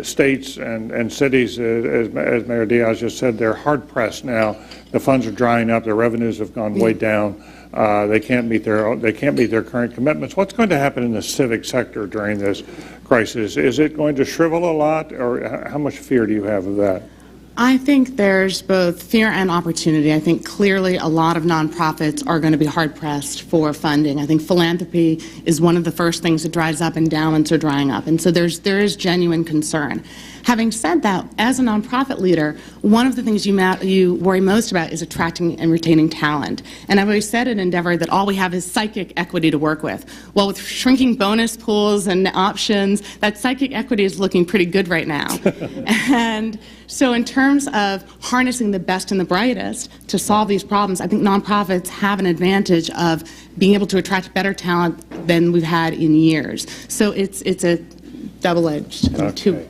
states and cities, as Mayor Diaz just said, they're hard-pressed now. The funds are drying up. Their revenues have gone way down. They can't meet their current commitments. What's going to happen in the civic sector during this crisis? Is it going to shrivel a lot, or how much fear do you have of that? I think there's both fear and opportunity. I think clearly a lot of nonprofits are going to be hard-pressed for funding. I think philanthropy is one of the first things that dries up, endowments are drying up, and so there is genuine concern. Having said that, as a nonprofit leader, one of the things you worry most about is attracting and retaining talent. And I've always said at Endeavor that all we have is psychic equity to work with. Well, with shrinking bonus pools and options, that psychic equity is looking pretty good right now. And so in terms of harnessing the best and the brightest to solve these problems, I think nonprofits have an advantage of being able to attract better talent than we've had in years. So it's a double-edged. Okay.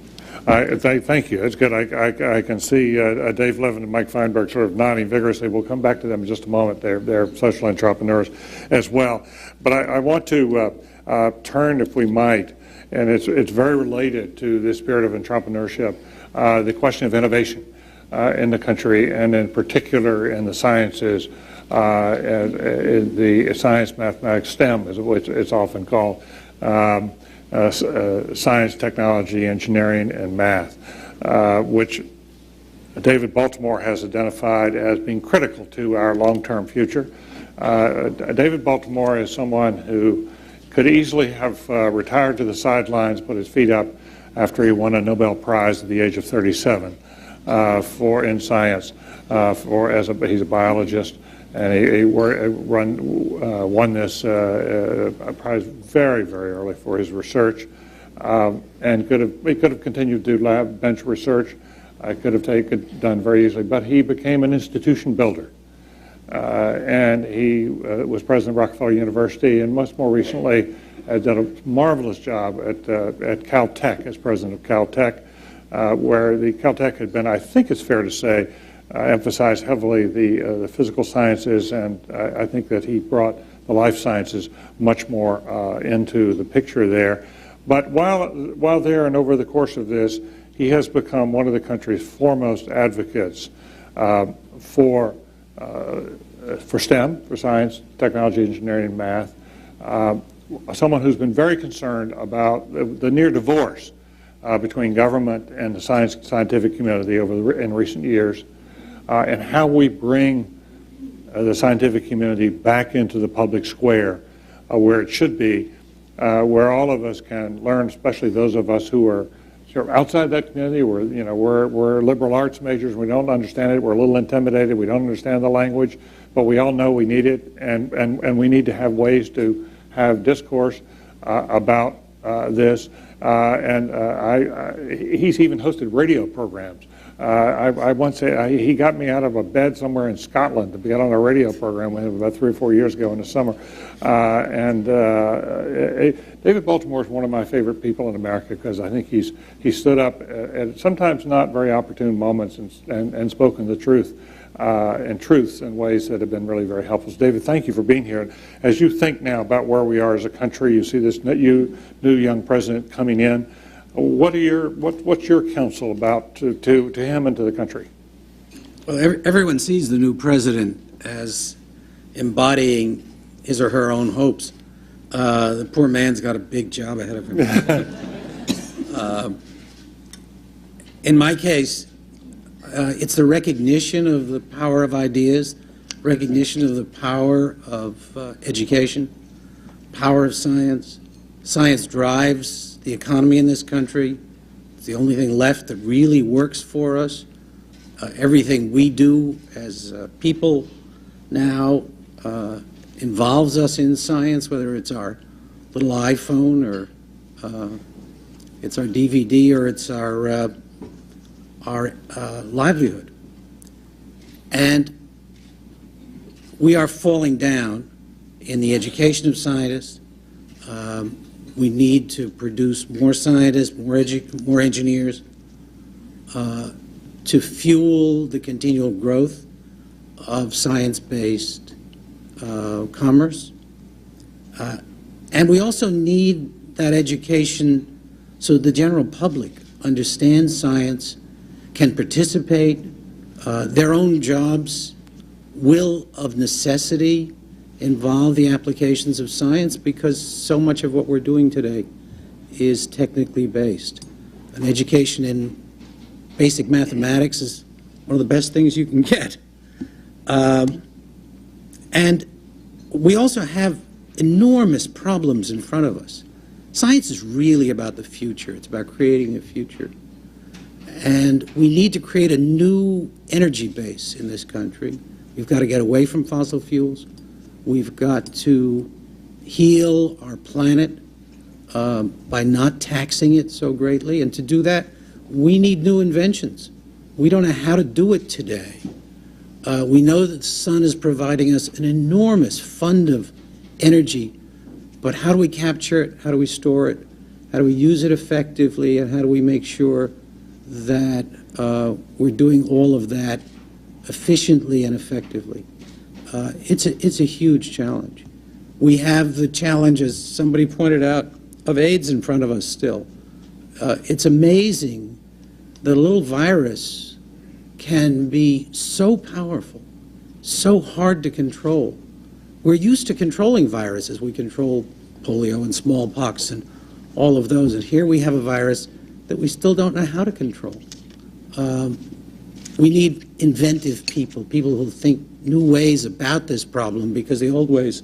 Thank you. That's good. I can see Dave Levin and Mike Feinberg sort of nodding vigorously. We'll come back to them in just a moment. They're social entrepreneurs as well. But I want to turn, if we might, and it's very related to the spirit of entrepreneurship, the question of innovation in the country, and in particular in the sciences, the science, mathematics, STEM, as it's often called. Science, technology, engineering, and math, which David Baltimore has identified as being critical to our long-term future. David Baltimore is someone who could easily have retired to the sidelines, put his feet up after he won a Nobel Prize at the age of 37 in science. He's a biologist. And he won this prize very, very early for his research, and he could have continued to do lab bench research. Could have done very easily, but he became an institution builder, and he was president of Rockefeller University, and much more recently has done a marvelous job at Caltech as president of Caltech, where the Caltech had been, I think it's fair to say, emphasized heavily the physical sciences, and I think that he brought the life sciences much more into the picture there. But while there and over the course of this, he has become one of the country's foremost advocates for STEM, for science, technology, engineering, and math. Someone who's been very concerned about the near divorce between government and the scientific community in recent years. And how we bring the scientific community back into the public square where it should be, where all of us can learn, especially those of us who are sort of outside that community. We're liberal arts majors. We don't understand it. We're a little intimidated. We don't understand the language, but we all know we need it, and we need to have ways to have discourse about this. He's even hosted radio programs I once he got me out of a bed somewhere in Scotland to get on a radio program with him about 3 or 4 years ago in the summer. David Baltimore is one of my favorite people in America because I think he stood up at sometimes not very opportune moments and spoken the truth and truths in ways that have been really very helpful. So David, thank you for being here. As you think now about where we are as a country, you see this new young president coming in. What's your counsel about to him and to the country? Well, everyone sees the new president as embodying his or her own hopes. The poor man's got a big job ahead of him. In my case, it's the recognition of the power of ideas, recognition of the power of education, power of science. Science drives the economy in this country. It's the only thing left that really works for us. Everything we do as people now involves us in science, whether it's our little iPhone or it's our DVD or it's our livelihood. And we are falling down in the education of scientists. We need to produce more scientists, more engineers to fuel the continual growth of science-based commerce. And we also need that education so the general public understands science, can participate. Their own jobs will, of necessity, involve the applications of science because so much of what we're doing today is technically based. An education in basic mathematics is one of the best things you can get. And we also have enormous problems in front of us. Science is really about the future. It's about creating the future. And we need to create a new energy base in this country. We've got to get away from fossil fuels. We've got to heal our planet by not taxing it so greatly. And to do that, we need new inventions. We don't know how to do it today. We know that the sun is providing us an enormous fund of energy, but how do we capture it? How do we store it? How do we use it effectively? And how do we make sure that we're doing all of that efficiently and effectively? It's a huge challenge. We have the challenge, as somebody pointed out, of AIDS in front of us still. It's amazing that a little virus can be so powerful, so hard to control. We're used to controlling viruses. We control polio and smallpox and all of those. And here we have a virus that we still don't know how to control. We need inventive people, people who think new ways about this problem because the old ways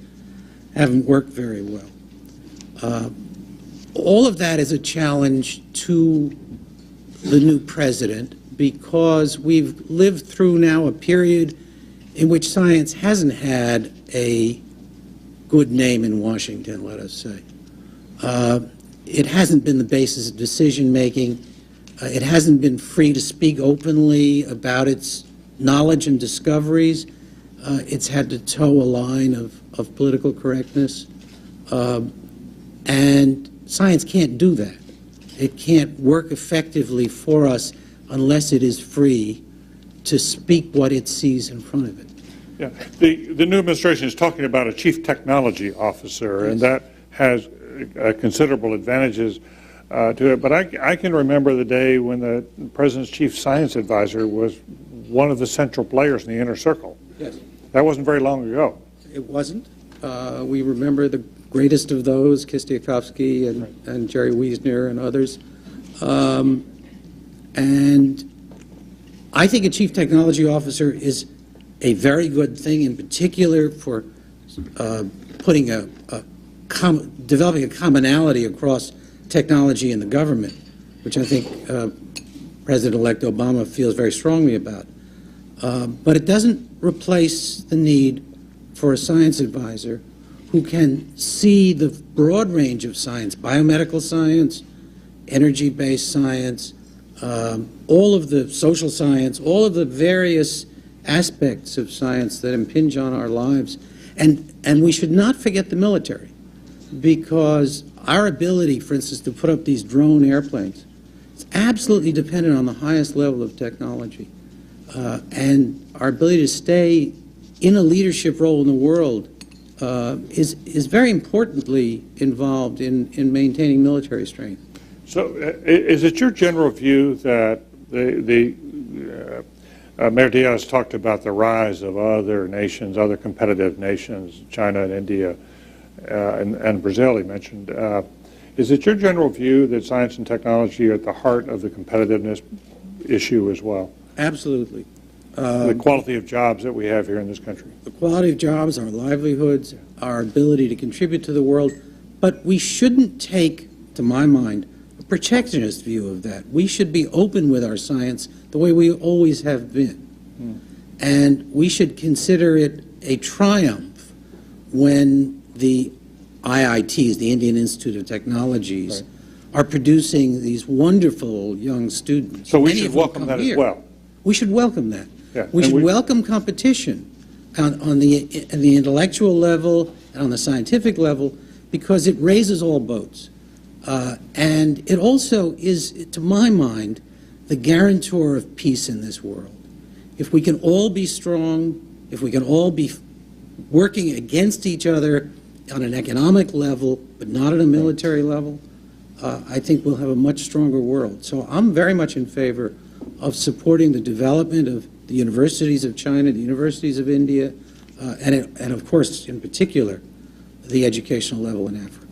haven't worked very well. All of that is a challenge to the new president because we've lived through now a period in which science hasn't had a good name in Washington, let us say. It hasn't been the basis of decision-making. It hasn't been free to speak openly about its knowledge and discoveries. It's had to toe a line of political correctness. And science can't do that. It can't work effectively for us unless it is free to speak what it sees in front of it. Yeah, the new administration is talking about a chief technology officer, yes, and that has considerable advantages to it. But I can remember the day when the president's chief science advisor was one of the central players in the inner circle. Yes. That wasn't very long ago. It wasn't. We remember the greatest of those, Kistiakowsky and Jerry Wiesner and others. And I think a chief technology officer is a very good thing, in particular for putting developing a commonality across technology in the government, which I think President-elect Obama feels very strongly about. But it doesn't replace the need for a science advisor who can see the broad range of science, biomedical science, energy-based science, all of the social science, all of the various aspects of science that impinge on our lives. And we should not forget the military, because our ability, for instance, to put up these drone airplanes is absolutely dependent on the highest level of technology. And our ability to stay in a leadership role in the world is very importantly involved in maintaining military strength. So is it your general view that Mayor Diaz talked about the rise of other nations, other competitive nations, China and India and Brazil, he mentioned. Is it your general view that science and technology are at the heart of the competitiveness issue as well? Absolutely. The quality of jobs that we have here in this country. The quality of jobs, our livelihoods, our ability to contribute to the world. But we shouldn't take, to my mind, a protectionist view of that. We should be open with our science the way we always have been. And we should consider it a triumph when the IITs, the Indian Institute of Technologies, are producing these wonderful young students. So we should welcome that as well. We should welcome that. Yeah. We should welcome competition on the intellectual level and on the scientific level, because it raises all boats. And it also is, to my mind, the guarantor of peace in this world. If we can all be strong, if we can all be working against each other on an economic level, but not at a military level, I think we'll have a much stronger world. So I'm very much in favor of supporting the development of the universities of China, the universities of India, and of course, in particular, the educational level in Africa.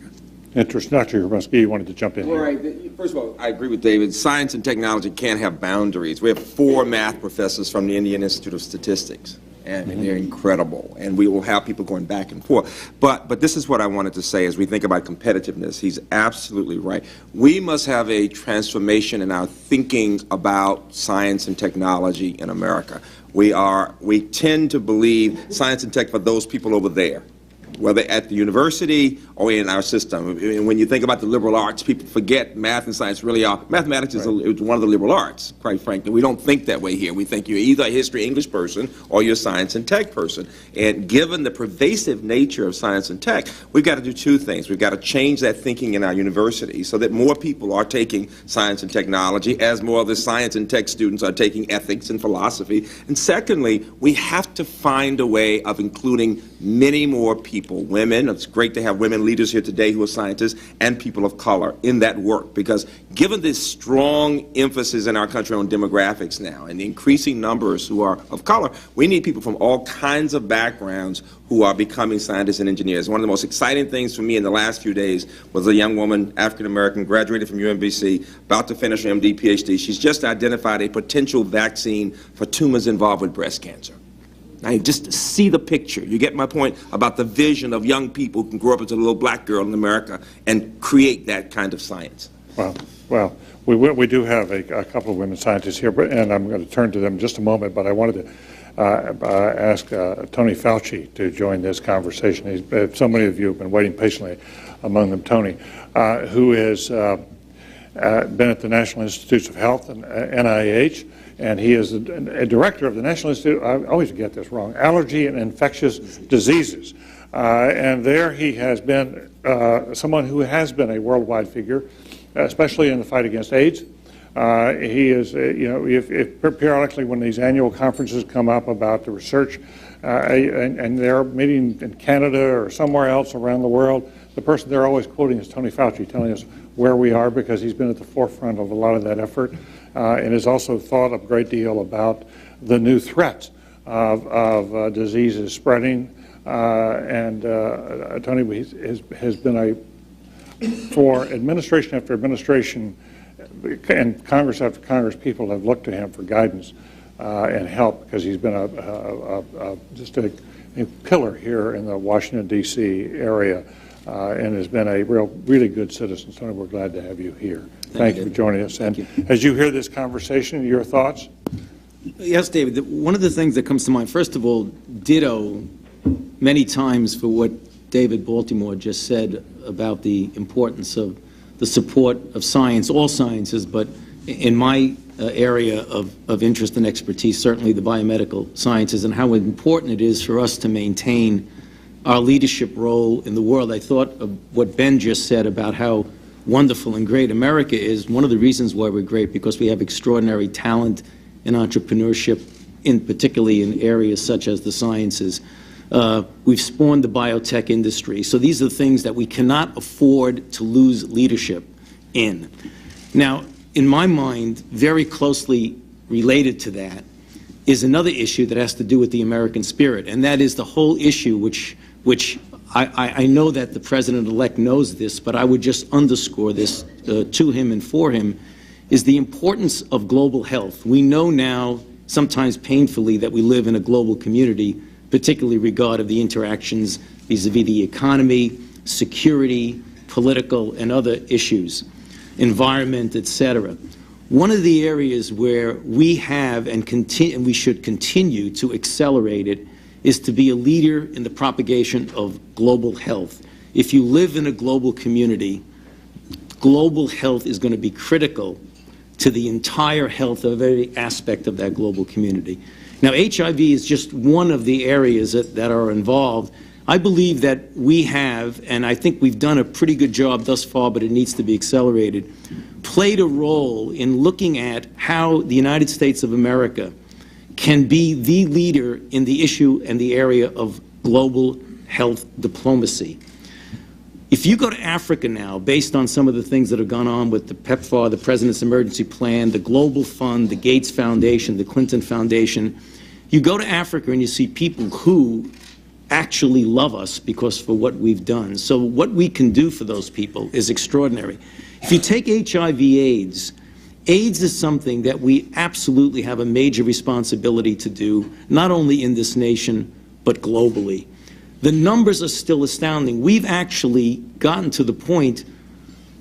Interesting. Dr. Grabowski, you wanted to jump in here. All right. First of all, I agree with David. Science and technology can't have boundaries. We have 4 math professors from the Indian Institute of Statistics, and they're incredible. And we will have people going back and forth. But this is what I wanted to say as we think about competitiveness. He's absolutely right. We must have a transformation in our thinking about science and technology in America. We tend to believe science and tech for those people over there, whether at the university or in our system. And when you think about the liberal arts, people forget math and science really are. Mathematics is one of the liberal arts, quite frankly. We don't think that way here. We think you're either a history English person or you're a science and tech person. And given the pervasive nature of science and tech, we've got to do 2 things. We've got to change that thinking in our universities so that more people are taking science and technology, as more of the science and tech students are taking ethics and philosophy. And secondly, we have to find a way of including many more people, women. It's great to have women leaders here today who are scientists, and people of color in that work, because given this strong emphasis in our country on demographics now and the increasing numbers who are of color, we need people from all kinds of backgrounds who are becoming scientists and engineers. One of the most exciting things for me in the last few days was a young woman, African-American, graduated from UMBC, about to finish her MD, PhD. She's just identified a potential vaccine for tumors involved with breast cancer. Now, just to see the picture, you get my point about the vision of young people who can grow up as a little black girl in America and create that kind of science. Well, we do have a couple of women scientists here, and I'm going to turn to them in just a moment, but I wanted to ask Tony Fauci to join this conversation. So many of you have been waiting patiently, among them Tony, who has been at the National Institutes of Health and NIH, and he is a director of the National Institute, I always get this wrong, Allergy and Infectious Diseases. And there he has been someone who has been a worldwide figure, especially in the fight against AIDS. He is, if periodically when these annual conferences come up about the research, and they're meeting in Canada or somewhere else around the world, the person they're always quoting is Tony Fauci, telling us where we are, because he's been at the forefront of a lot of that effort, and has also thought a great deal about the new threats of diseases spreading. Tony has been for administration after administration, and Congress after Congress, people have looked to him for guidance and help, because he's been just a pillar here in the Washington, D.C. area, and has been a really good citizen. So we're glad to have you here. Thank you for joining us. And as you hear this conversation, your thoughts? Yes, David. One of the things that comes to mind, first of all, ditto many times for what David Baltimore just said about the importance of the support of science, all sciences, but in my area of interest and expertise, certainly the biomedical sciences, and how important it is for us to maintain our leadership role in the world. I thought of what Ben just said about how wonderful and great America is. One of the reasons why we're great, because we have extraordinary talent and entrepreneurship, particularly in areas such as the sciences. We've spawned the biotech industry. So these are the things that we cannot afford to lose leadership in. Now, in my mind, very closely related to that is another issue that has to do with the American spirit, and that is the whole issue which I know that the President-elect knows this, but I would just underscore this to him and for him, is the importance of global health. We know now, sometimes painfully, that we live in a global community, particularly regarding the interactions vis-a-vis the economy, security, political, and other issues, environment, etc. One of the areas where we have and we should continue to accelerate it is to be a leader in the propagation of global health. If you live in a global community, global health is going to be critical to the entire health of every aspect of that global community. Now, HIV is just one of the areas that are involved. I believe that we have, and I think we've done a pretty good job thus far, but it needs to be accelerated, played a role in looking at how the United States of America can be the leader in the issue and the area of global health diplomacy. If you go to Africa now, based on some of the things that have gone on with the PEPFAR, the President's Emergency Plan, the Global Fund, the Gates Foundation, the Clinton Foundation, you go to Africa and you see people who actually love us because for what we've done. So what we can do for those people is extraordinary. If you take HIV/AIDS, AIDS is something that we absolutely have a major responsibility to do, not only in this nation, but globally. The numbers are still astounding. We've actually gotten to the point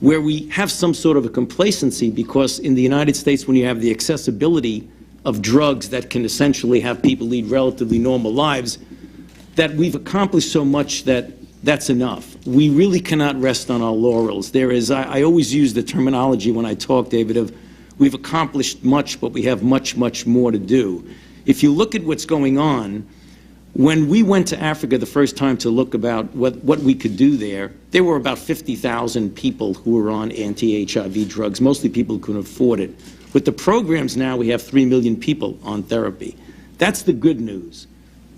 where we have some sort of a complacency, because in the United States, when you have the accessibility of drugs that can essentially have people lead relatively normal lives, that we've accomplished so much that that's enough. We really cannot rest on our laurels. There is, I always use the terminology when I talk, David, of we've accomplished much, but we have much, much more to do. If you look at what's going on, when we went to Africa the first time to look about what we could do there were about 50,000 people who were on anti-HIV drugs, mostly people who couldn't afford it. With the programs now, we have 3 million people on therapy. That's the good news.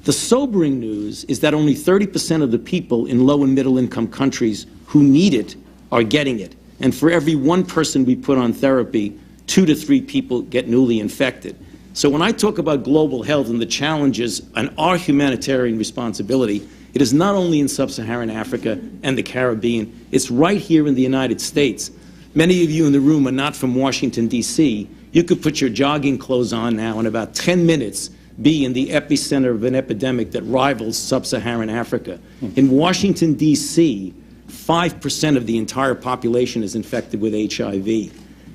The sobering news is that only 30% of the people in low and middle income countries who need it are getting it. And for every one person we put on therapy, 2 to 3 people get newly infected. So when I talk about global health and the challenges and our humanitarian responsibility, it is not only in sub-Saharan Africa and the Caribbean, it's right here in the United States. Many of you in the room are not from Washington, D.C. You could put your jogging clothes on now in about 10 minutes, be in the epicenter of an epidemic that rivals sub-Saharan Africa. In Washington, D.C., 5% of the entire population is infected with HIV.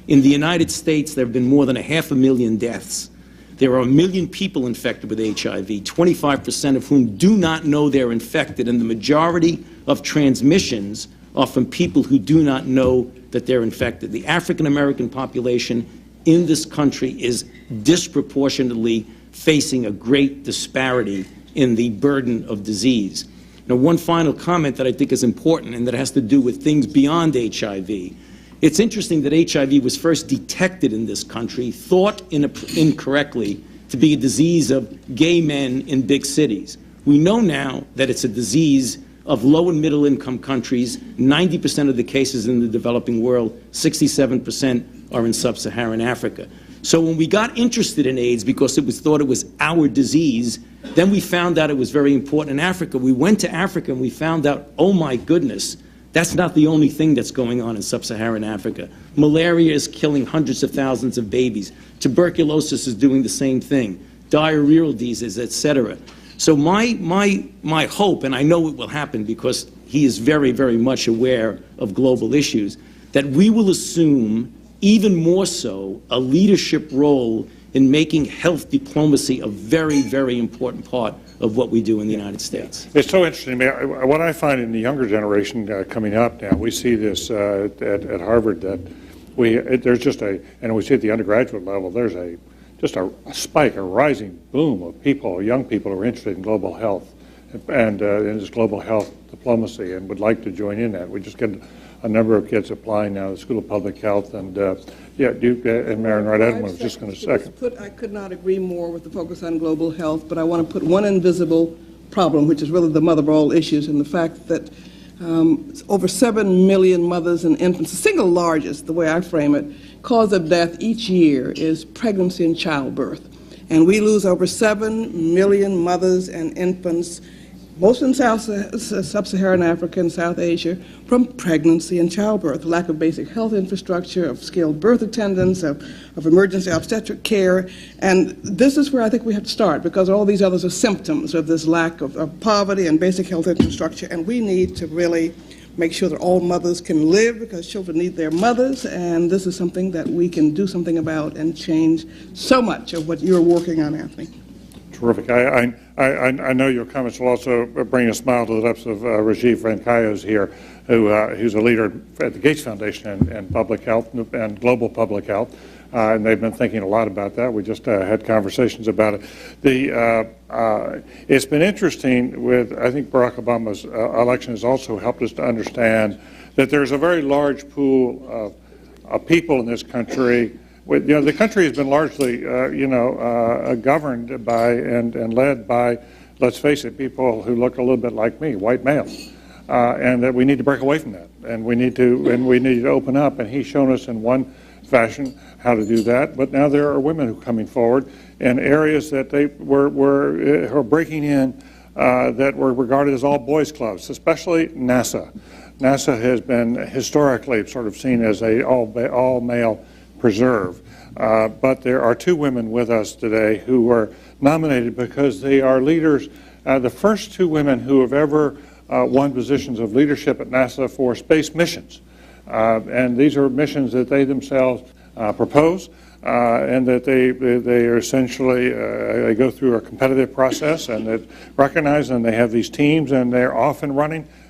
In the United States, there have been more than 500,000 deaths. There are 1 million people infected with HIV, 25% of whom do not know they're infected, and the majority of transmissions are from people who do not know that they're infected. The African American population in this country is disproportionately facing a great disparity in the burden of disease. Now, one final comment that I think is important, and that has to do with things beyond HIV. It's interesting that HIV was first detected in this country, thought incorrectly to be a disease of gay men in big cities. We know now that it's a disease of low and middle income countries. 90% of the cases in the developing world, 67% are in sub-Saharan Africa. So when we got interested in AIDS because it was thought it was our disease, then we found out it was very important in Africa. We went to Africa and we found out, oh my goodness, that's not the only thing that's going on in sub-Saharan Africa. Malaria is killing hundreds of thousands of babies. Tuberculosis is doing the same thing. Diarrheal diseases, etc. So my hope, and I know it will happen because he is very, very much aware of global issues, that we will assume even more so a leadership role in making health diplomacy a very, very important part of what we do in the United States. It's so interesting. What I find in the younger generation coming up now, we see this at Harvard, that there's just and we see at the undergraduate level, there's just a spike, a rising boom of people, young people who are interested in global health and in this global health diplomacy and would like to join in that. We just get a number of kids applying now to the School of Public Health, and yeah, Duke and Marion Wright Edmund was just going to second. I could not agree more with the focus on global health, but I want to put one invisible problem, which is really the mother of all issues, and the fact that over 7 million mothers and infants, the single largest, the way I frame it, cause of death each year is pregnancy and childbirth. And we lose over 7 million mothers and infants, most in sub-Saharan Africa and South Asia, from pregnancy and childbirth, lack of basic health infrastructure, of skilled birth attendants, of emergency obstetric care. And this is where I think we have to start, because all these others are symptoms of this lack of poverty and basic health infrastructure. And we need to really make sure that all mothers can live, because children need their mothers, and this is something that we can do something about and change so much of what you're working on, Anthony. Terrific. I know your comments will also bring a smile to the lips of Rajiv Venkayas here, who's a leader at the Gates Foundation in public health and global public health, and they've been thinking a lot about that. We just had conversations about it. It's been interesting with, I think Barack Obama's election has also helped us to understand that there's a very large pool of people in this country. The country has been largely, governed by and led by, let's face it, people who look a little bit like me, white males, and that we need to break away from that, and we need to open up. And he's shown us in one fashion how to do that. But now there are women who are coming forward in areas that they were breaking in that were regarded as all boys clubs, especially NASA. NASA has been historically sort of seen as a all male preserve. But there are 2 women with us today who were nominated because they are leaders, the first 2 women who have ever won positions of leadership at NASA for space missions. And these are missions that they themselves propose, and that they are essentially, they go through a competitive process, and that recognize, and they have these teams, and they're often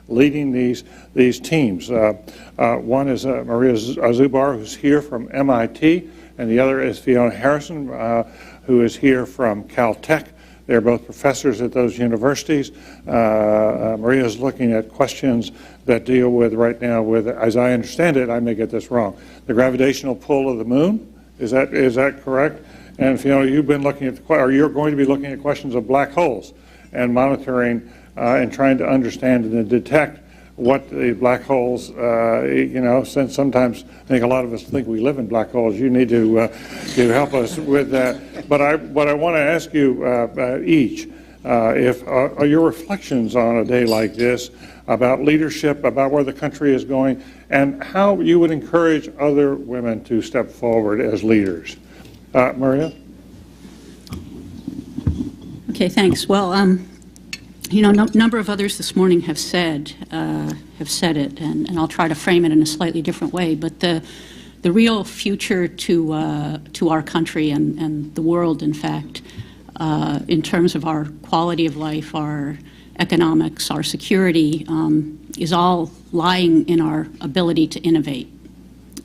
leading these teams. One is Maria Zubar, who's here from MIT, and the other is Fiona Harrison, who is here from Caltech. They're both professors at those universities. Maria is looking at questions that deal with, right now, with, as I understand it, I may get this wrong, the gravitational pull of the moon. Is that correct? And Fiona, you've been looking at, or you're going to be looking at questions of black holes and monitoring and trying to understand and detect what the black holes, since sometimes I think a lot of us think we live in black holes. You need to help us with that. But what I want to ask you each, if are your reflections on a day like this about leadership, about where the country is going, and how you would encourage other women to step forward as leaders. Maria? Okay, thanks. Well, number of others this morning have said it, and I'll try to frame it in a slightly different way. But the real future to our country and the world, in fact, in terms of our quality of life, our economics, our security, is all lying in our ability to innovate.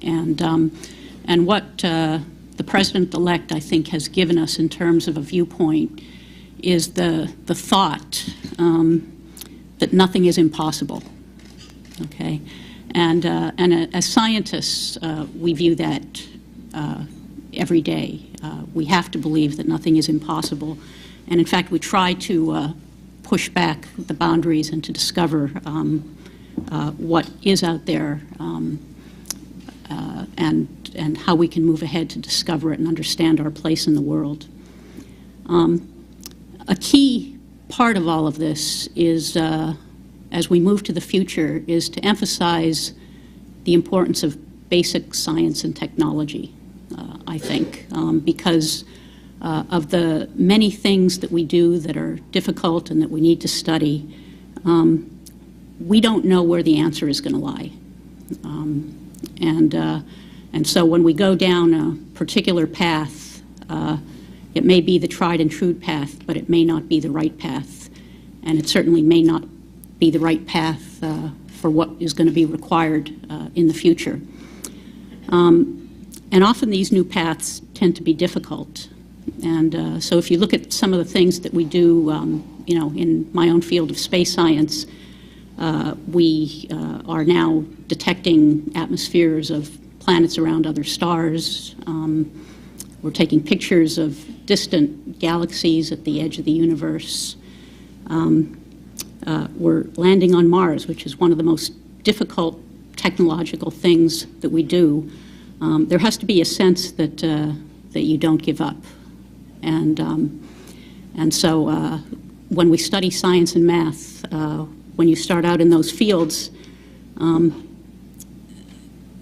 And what the President-elect, I think, has given us in terms of a viewpoint is the thought that nothing is impossible. Okay, and as scientists, we view that every day. We have to believe that nothing is impossible, and in fact, we try to push back the boundaries and to discover what is out there, and how we can move ahead to discover it and understand our place in the world. A key part of all of this is, as we move to the future, is to emphasize the importance of basic science and technology, I think, because of the many things that we do that are difficult and that we need to study. We don't know where the answer is going to lie. And so when we go down a particular path, it may be the tried and true path, but it may not be the right path. And it certainly may not be the right path for what is going to be required in the future. And often these new paths tend to be difficult. And so if you look at some of the things that we do, you know, in my own field of space science, we are now detecting atmospheres of planets around other stars. We're taking pictures of distant galaxies at the edge of the universe. We're landing on Mars, which is one of the most difficult technological things that we do. There has to be a sense that that you don't give up, and so when we study science and math, when you start out in those fields,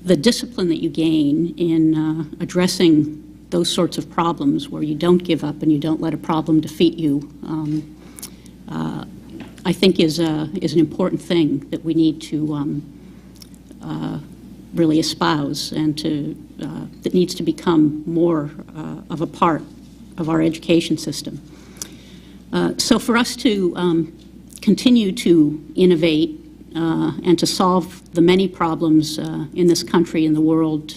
the discipline that you gain in addressing those sorts of problems, where you don't give up and you don't let a problem defeat you, I think is an important thing that we need to really espouse, and that needs to become more of a part of our education system. So for us to continue to innovate and to solve the many problems in this country and the world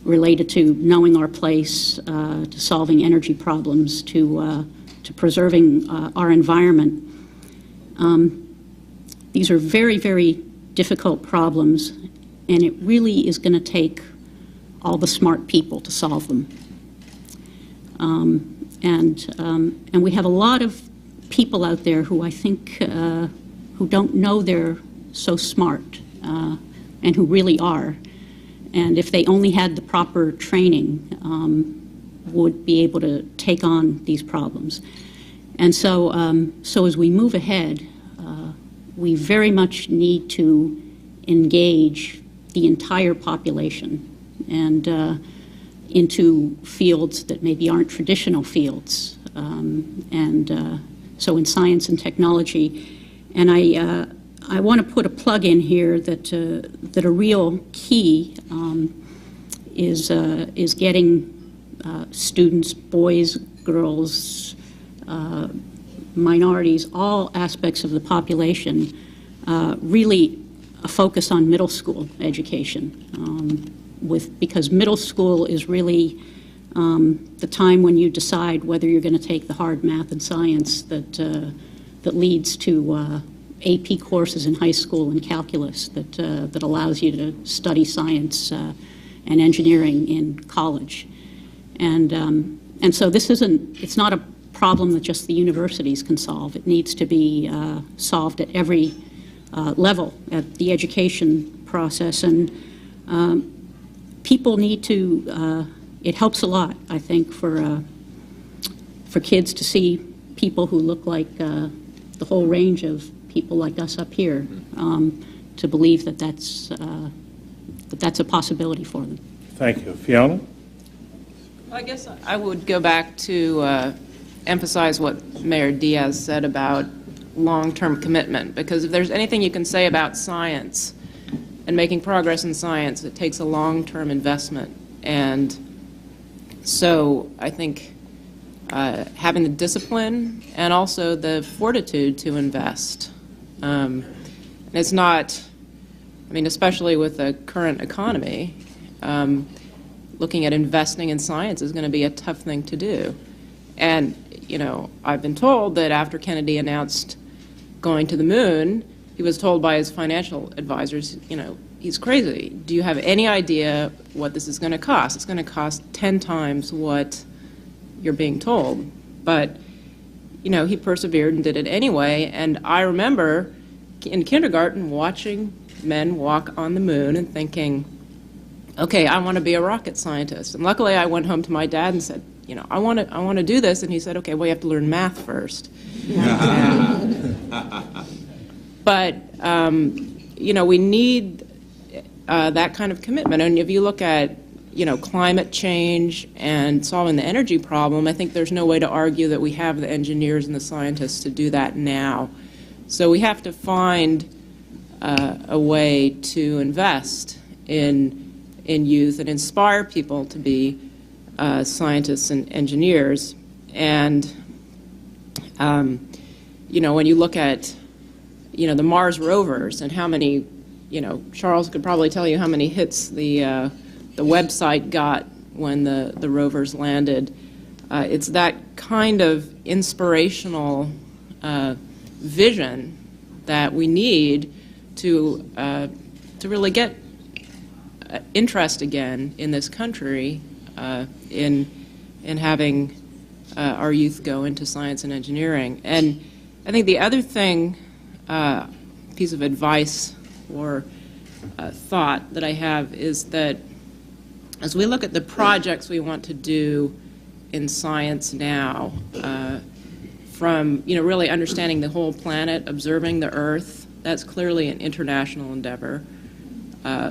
related to knowing our place, to solving energy problems, to preserving our environment, these are very, very difficult problems, and it really is going to take all the smart people to solve them. And we have a lot of people out there who I think who don't know they're so smart, and who really are. And if they only had the proper training, would be able to take on these problems. And so, so as we move ahead, we very much need to engage the entire population and into fields that maybe aren't traditional fields. So in science and technology. And I want to put a plug in here that that a real key is getting students, boys, girls, minorities, all aspects of the population, really a focus on middle school education, because middle school is really the time when you decide whether you're going to take the hard math and science that leads to AP courses in high school and calculus that allows you to study science and engineering in college. And so this it's not a problem that just the universities can solve. It needs to be solved at every level at the education process. And people need to, it helps a lot, I think, for kids to see people who look like the whole range of people like us up here, to believe that that's a possibility for them. Thank you. Fiona? Well, I guess I would go back to emphasize what Mayor Diaz said about long-term commitment, because if there's anything you can say about science and making progress in science, it takes a long-term investment. And so I think having the discipline and also the fortitude to invest. And it's not, I mean, especially with the current economy, looking at investing in science is going to be a tough thing to do. And, you know, I've been told that after Kennedy announced going to the moon, he was told by his financial advisors, you know, he's crazy. Do you have any idea what this is going to cost? It's going to cost 10 times what you're being told. But, you know, he persevered and did it anyway. And I remember in kindergarten watching men walk on the moon and thinking, okay, I want to be a rocket scientist. And luckily I went home to my dad and said, you know, I want to do this. And he said, okay, well, you have to learn math first. But, you know, we need that kind of commitment. And if you look at, you know, climate change and solving the energy problem, I think there's no way to argue that we have the engineers and the scientists to do that now. So we have to find a way to invest in youth and inspire people to be scientists and engineers. And, you know, when you look at, you know, the Mars rovers and how many Charles could probably tell you how many hits the website got when the rovers landed. It's that kind of inspirational vision that we need to really get interest again in this country in having our youth go into science and engineering. And I think the other thing, piece of advice or thought that I have is that as we look at the projects we want to do in science now, from really understanding the whole planet, observing the Earth, that's clearly an international endeavor.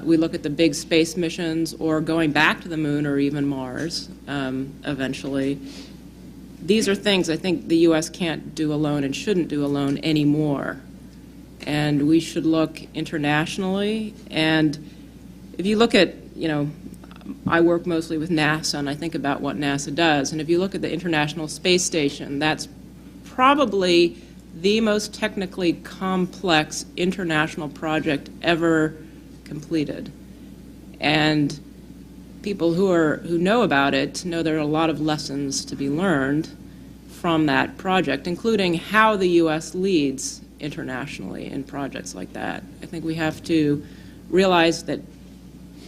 We look at the big space missions or going back to the moon or even Mars eventually. These are things I think the U.S. can't do alone and shouldn't do alone anymore. And we should look internationally. And if you look at, I work mostly with NASA, and I think about what NASA does. And if you look at the International Space Station, that's probably the most technically complex international project ever completed. And people who know about it know there are a lot of lessons to be learned from that project, including how the U.S. leads internationally in projects like that. I think we have to realize that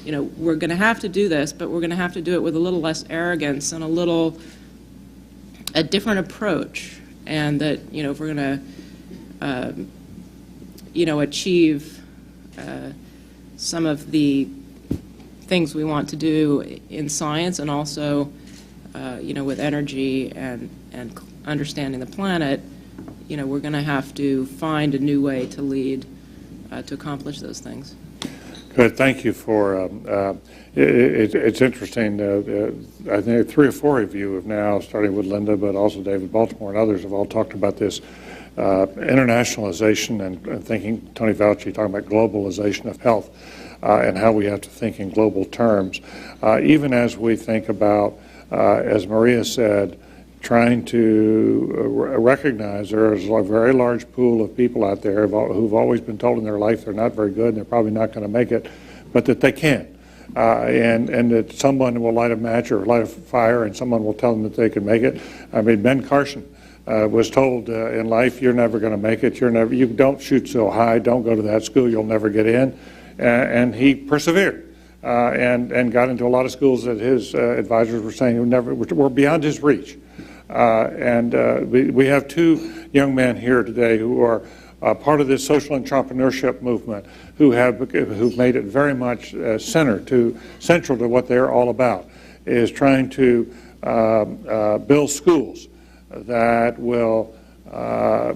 we're going to have to do this, but we're going to have to do it with a little less arrogance and a different approach, and that if we're going to achieve some of the things we want to do in science, and also with energy and understanding the planet, we're going to have to find a new way to lead to accomplish those things. Good. Thank you for it's interesting. I think 3 or 4 of you have now, starting with Linda, but also David Baltimore and others, have all talked about this internationalization and thinking, Tony Fauci talking about globalization of health and how we have to think in global terms. Even as we think about, as Maria said, trying to recognize there is a very large pool of people out there who've always been told in their life they're not very good and they're probably not going to make it, but that they can. And that someone will light a match or light a fire and someone will tell them that they can make it. I mean, Ben Carson was told in life, you're never going to make it, you don't shoot so high, don't go to that school, you'll never get in. And he persevered and got into a lot of schools that his advisors were saying were beyond his reach. We have 2 young men here today who are part of this social entrepreneurship movement, who've made it very much central to what they're all about, is trying to build schools that will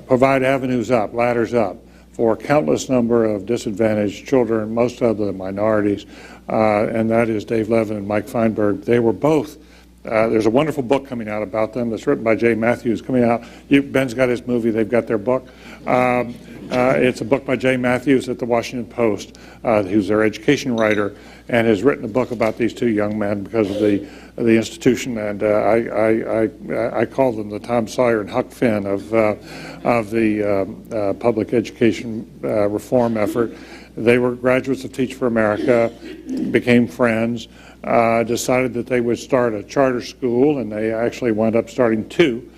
provide avenues up, ladders up, for a countless number of disadvantaged children, most of them minorities, and that is Dave Levin and Mike Feinberg. They were both. There's a wonderful book coming out about them that's written by Jay Matthews, coming out. Ben's got his movie, they've got their book. It's a book by Jay Matthews at the Washington Post, who's their education writer, and has written a book about these 2 young men because of the institution. And I call them the Tom Sawyer and Huck Finn of the public education reform effort. They were graduates of Teach for America, became friends, decided that they would start a charter school, and they actually wound up starting 2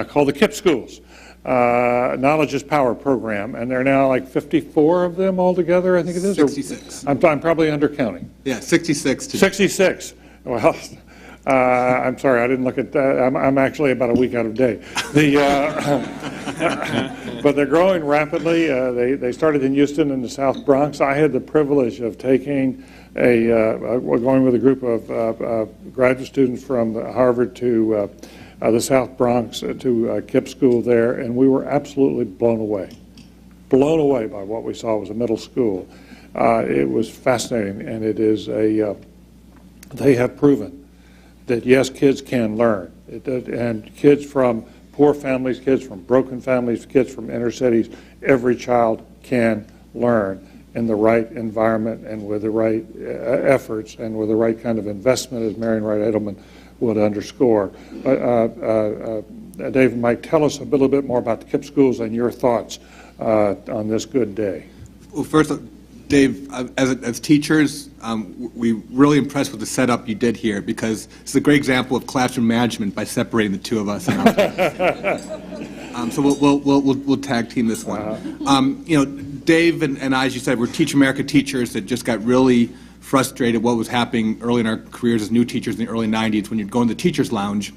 called the KIPP schools, Knowledge is Power program, and there are now like 54 of them altogether, I think it is? 66. I'm probably undercounting. Yeah, 66 today. 66. Well, I'm sorry, I didn't look at that. I'm actually about a week out of date. But they're growing rapidly. They started in Houston in the South Bronx. I had the privilege of taking going with a group of graduate students from Harvard to the South Bronx to KIPP school there, and we were absolutely blown away by what we saw. It was a middle school. It was fascinating, and it is they have proven that yes, kids can learn, and kids from poor families, kids from broken families, kids from inner cities, every child can learn in the right environment and with the right efforts and with the right kind of investment, as Marian Wright Edelman would underscore. Dave and Mike, tell us a little bit more about the KIPP schools and your thoughts on this good day. Well, first, Dave, as teachers, we're really impressed with the setup you did here, because it's a great example of classroom management by separating the two of us. So we'll tag team this one. You know, Dave and I, as you said, we're Teach America teachers that just got really frustrated what was happening early in our careers as new teachers in the early 90s when you'd go in the teacher's lounge,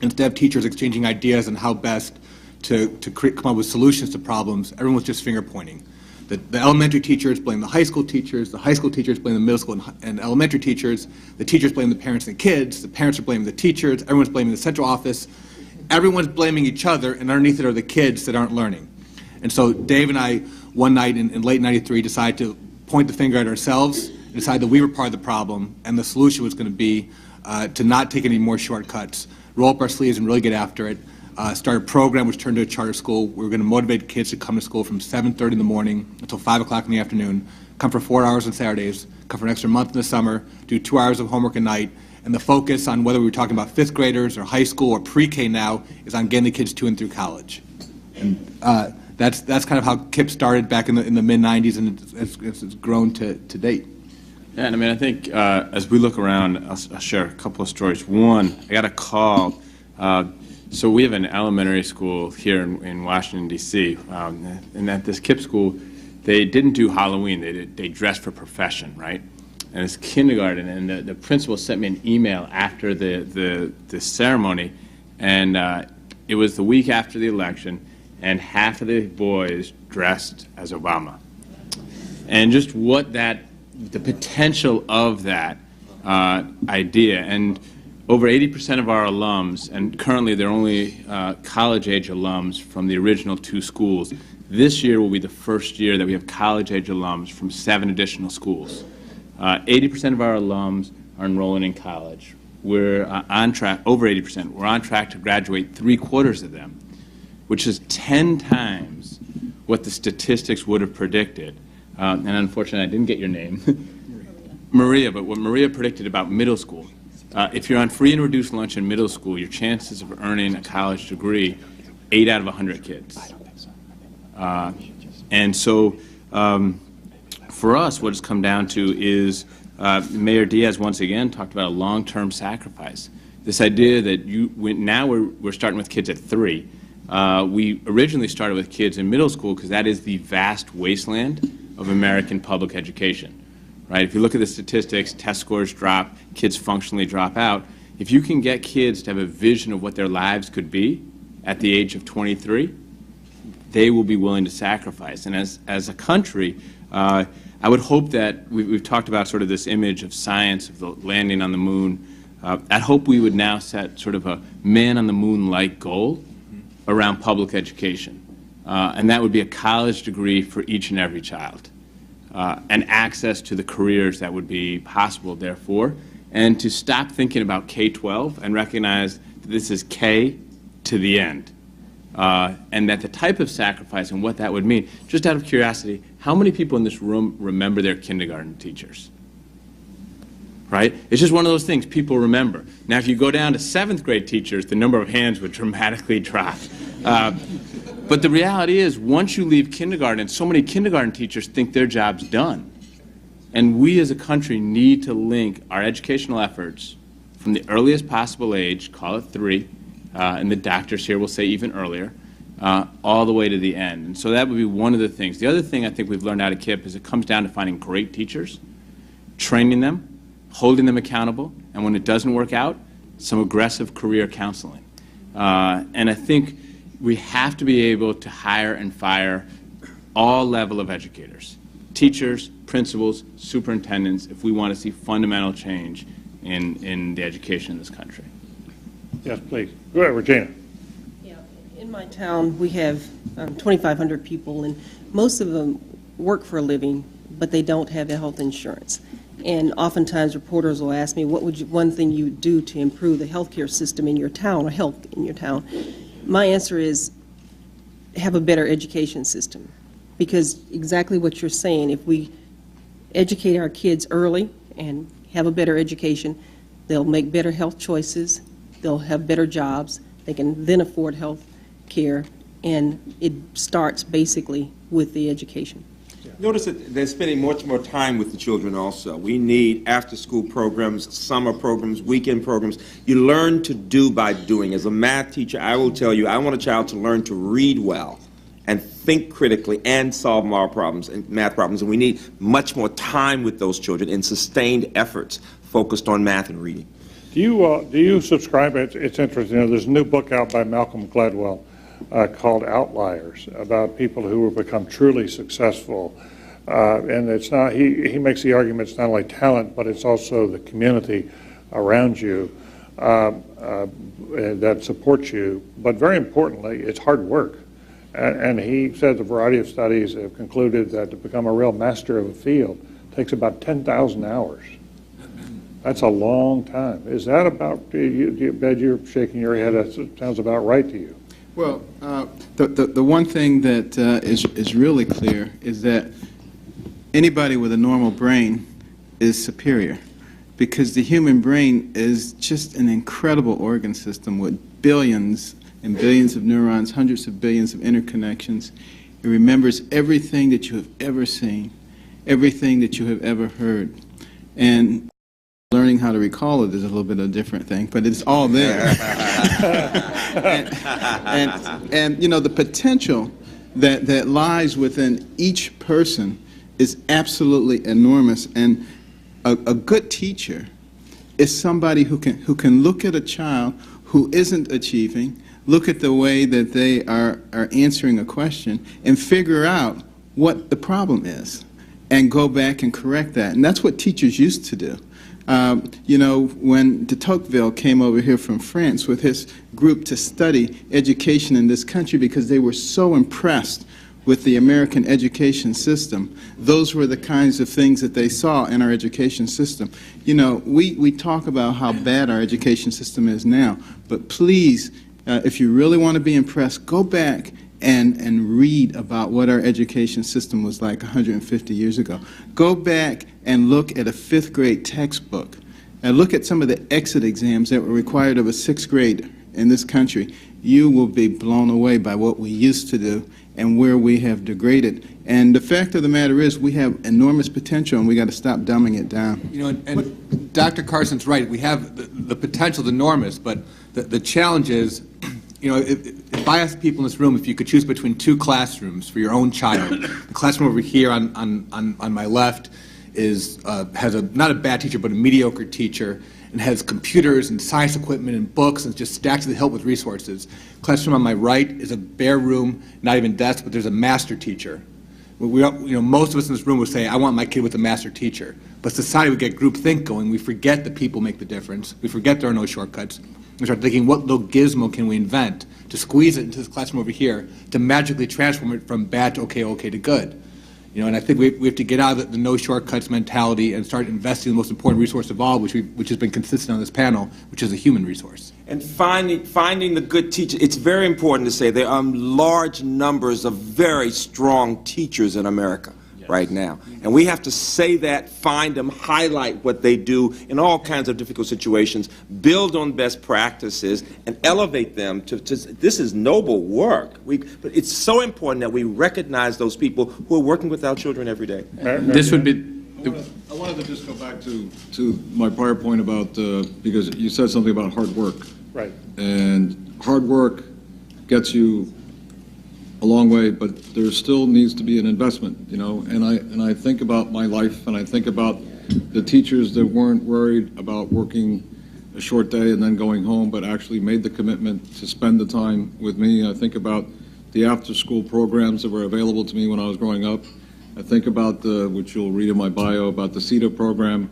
instead of teachers exchanging ideas on how best to come up with solutions to problems, everyone was just finger pointing. The elementary teachers blame the high school teachers blame the middle school and elementary teachers blame the parents and the parents are blaming the teachers, everyone's blaming the central office, everyone's blaming each other, and underneath it are the kids that aren't learning. And so Dave and I, one night in late '93, decided to point the finger at ourselves, and decide that we were part of the problem, and the solution was going to be to not take any more shortcuts, roll up our sleeves and really get after it, start a program which turned to a charter school. We were going to motivate kids to come to school from 7:30 in the morning until 5 o'clock in the afternoon, come for 4 hours on Saturdays, come for an extra month in the summer, do 2 hours of homework a night, and the focus on whether we were talking about fifth graders or high school or pre-K now is on getting the kids to and through college. And that's kind of how KIPP started back in the mid-'90s, and it's grown to date. Yeah, and I mean, I think as we look around, I'll share a couple of stories. One, I got a call. So we have an elementary school here in Washington, D.C., and at this KIPP school, they didn't do Halloween. They dressed for profession, right? And it's kindergarten, and the principal sent me an email after the ceremony, and it was the week after the election, and half of the boys dressed as Obama. And just what the potential of that idea, and over 80% of our alums, and currently they're only college-age alums from the original 2 schools. This year will be the first year that we have college-age alums from 7 additional schools. 80% of our alums are enrolling in college. We're on track, over 80%. We're on track to graduate 3/4 of them, which is 10 times what the statistics would have predicted. And unfortunately, I didn't get your name, Maria, but what Maria predicted about middle school. If you're on free and reduced lunch in middle school, your chances of earning a college degree, 8 out of 100 kids. And so for us, what it's come down to is Mayor Diaz once again talked about a long-term sacrifice. This idea that now we're starting with kids at 3. We originally started with kids in middle school because that is the vast wasteland of American public education. Right? If you look at the statistics, test scores drop, kids functionally drop out. If you can get kids to have a vision of what their lives could be at the age of 23, they will be willing to sacrifice. And as a country, I would hope that we've talked about sort of this image of science, of the landing on the moon. I'd hope we would now set sort of a man on the moon-like goal around public education. And that would be a college degree for each and every child. And access to the careers that would be possible, therefore, and to stop thinking about K-12 and recognize that this is K to the end, and that the type of sacrifice and what that would mean. Just out of curiosity, how many people in this room remember their kindergarten teachers? Right? It's just one of those things people remember. Now, if you go down to 7th grade teachers, the number of hands would dramatically drop. But the reality is, once you leave kindergarten, so many kindergarten teachers think their job's done. And we as a country need to link our educational efforts from the earliest possible age, call it 3, and the doctors here will say even earlier, all the way to the end. And so that would be one of the things. The other thing I think we've learned out of KIPP is it comes down to finding great teachers, training them, holding them accountable, and when it doesn't work out, some aggressive career counseling. And I think we have to be able to hire and fire all level of educators, teachers, principals, superintendents, if we want to see fundamental change in the education in this country. Yes, please. Go ahead, Regina. Yeah, in my town, we have 2,500 people, and most of them work for a living, but they don't have health insurance. And oftentimes reporters will ask me, what would one thing you would do to improve the healthcare system in your town or health in your town? My answer is have a better education system, because exactly what you're saying, if we educate our kids early and have a better education, they'll make better health choices, they'll have better jobs, they can then afford health care, and it starts basically with the education. Notice that they're spending much more time with the children also. We need after-school programs, summer programs, weekend programs. You learn to do by doing. As a math teacher, I will tell you, I want a child to learn to read well and think critically and solve math problems, and we need much more time with those children in sustained efforts focused on math and reading. Do you subscribe? It's interesting. You know, there's a new book out by Malcolm Gladwell called Outliers, about people who have become truly successful. And it's not, he makes the argument it's not only talent, but it's also the community around you that supports you. But very importantly, it's hard work. And he says a variety of studies have concluded that to become a real master of a field takes about 10,000 hours. That's a long time. Is that about, Ben, you're shaking your head, that sounds about right to you. Well, the one thing that is really clear is that anybody with a normal brain is superior, because the human brain is just an incredible organ system with billions and billions of neurons, hundreds of billions of interconnections. It remembers everything that you have ever seen, everything that you have ever heard. And learning how to recall it is a little bit of a different thing, but it's all there. and you know, the potential that lies within each person is absolutely enormous. And a good teacher is somebody who can look at a child who isn't achieving, look at the way that they are answering a question, and figure out what the problem is, and go back and correct that. And that's what teachers used to do. You know, when de Tocqueville came over here from France with his group to study education in this country because they were so impressed with the American education system, those were the kinds of things that they saw in our education system. You know, we talk about how bad our education system is now, but please, if you really want to be impressed, go back and read about what our education system was like 150 years ago. Go back and look at a 5th grade textbook and look at some of the exit exams that were required of a 6th grade in this country. You will be blown away by what we used to do and where we have degraded. And the fact of the matter is we have enormous potential, and we got to stop dumbing it down. You know, and Dr. Carson's right. We have the potential is enormous, but the challenge is, you know, if I ask people in this room if you could choose between 2 classrooms for your own child, the classroom over here on my left has not a bad teacher, but a mediocre teacher, and has computers and science equipment and books and just stacked to the hilt with resources. Classroom on my right is a bare room, not even desk, but there's a master teacher. You know, most of us in this room would say, I want my kid with a master teacher. But society would get groupthink going. We forget that people make the difference. We forget there are no shortcuts. We start thinking, what little gizmo can we invent to squeeze it into this classroom over here to magically transform it from bad to okay to good? You know, and I think we have to get out of the no shortcuts mentality and start investing in the most important resource of all, which has been consistent on this panel, which is a human resource. And finding the good teachers. It's very important to say there are large numbers of very strong teachers in America right now. And we have to say that, find them, highlight what they do in all kinds of difficult situations, build on best practices, and elevate them to this is noble work. But it's so important that we recognize those people who are working with our children every day. This would be... I wanted to just go back to my prior point about, because you said something about hard work. Right. And hard work gets you a long way, but there still needs to be an investment, you know, and I think about my life, and I think about the teachers that weren't worried about working a short day and then going home, but actually made the commitment to spend the time with me. I think about the after-school programs that were available to me when I was growing up. I think about which you'll read in my bio, about the CETA program,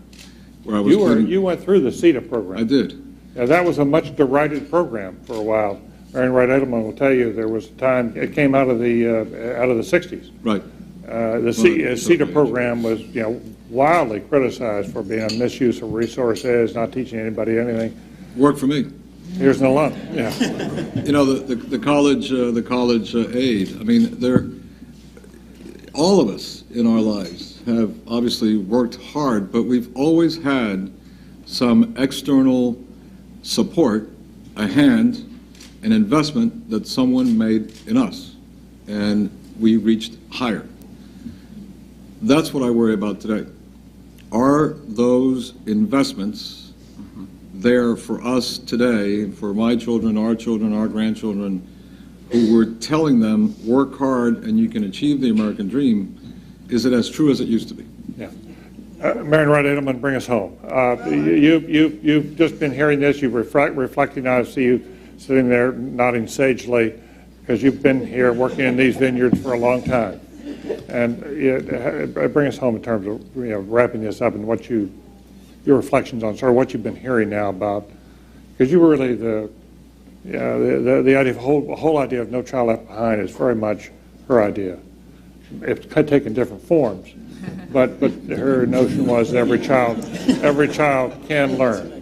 where I was... You went through the CETA program. I did. Yeah, that was a much derided program for a while. Marion Wright Edelman will tell you there was a time it came out of the 60s. Right. The CETA program was, you know, wildly criticized for being a misuse of resources, not teaching anybody anything. Worked for me. Here's an alum. Yeah. You know, the college aid. I mean, all of us in our lives have obviously worked hard, but we've always had some external support, a hand, an investment that someone made in us, and we reached higher. That's what I worry about today. Are those investments there for us today, for my children, our grandchildren, who we're telling them, work hard and you can achieve the American dream? Is it as true as it used to be? Yeah. Marion Wright Edelman, bring us home. You've just been hearing this. You're reflecting on it. I see you sitting there nodding sagely because you've been here working in these vineyards for a long time. And bring us home in terms of wrapping this up and what your reflections on sort of what you've been hearing now about, because you were really the idea, whole idea of No Child Left Behind is very much her idea. It's taken different forms, but her notion was that every child can learn.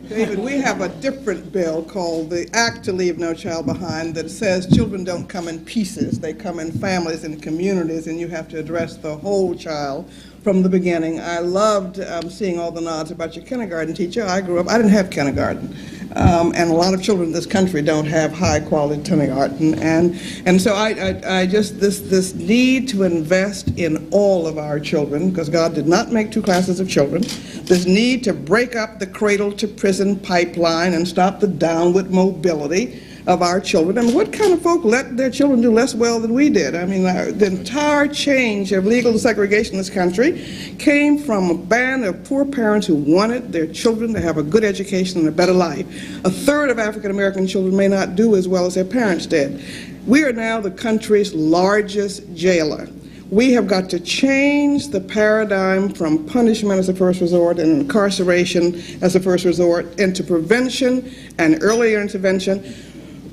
David, we have a different bill called the Act to Leave No Child Behind that says children don't come in pieces. They come in families and communities, and you have to address the whole child from the beginning. I loved seeing all the nods about your kindergarten teacher. I grew up, I didn't have kindergarten. And a lot of children in this country don't have high-quality kindergarten. And so I just, this need to invest in all of our children, because God did not make two classes of children, this need to break up the cradle-to-prison pipeline and stop the downward mobility of our children. And what kind of folk let their children do less well than we did? I mean, the entire change of legal segregation in this country came from a band of poor parents who wanted their children to have a good education and a better life. A third of African American children may not do as well as their parents did. We are now the country's largest jailer. We have got to change the paradigm from punishment as a first resort and incarceration as a first resort into prevention and earlier intervention.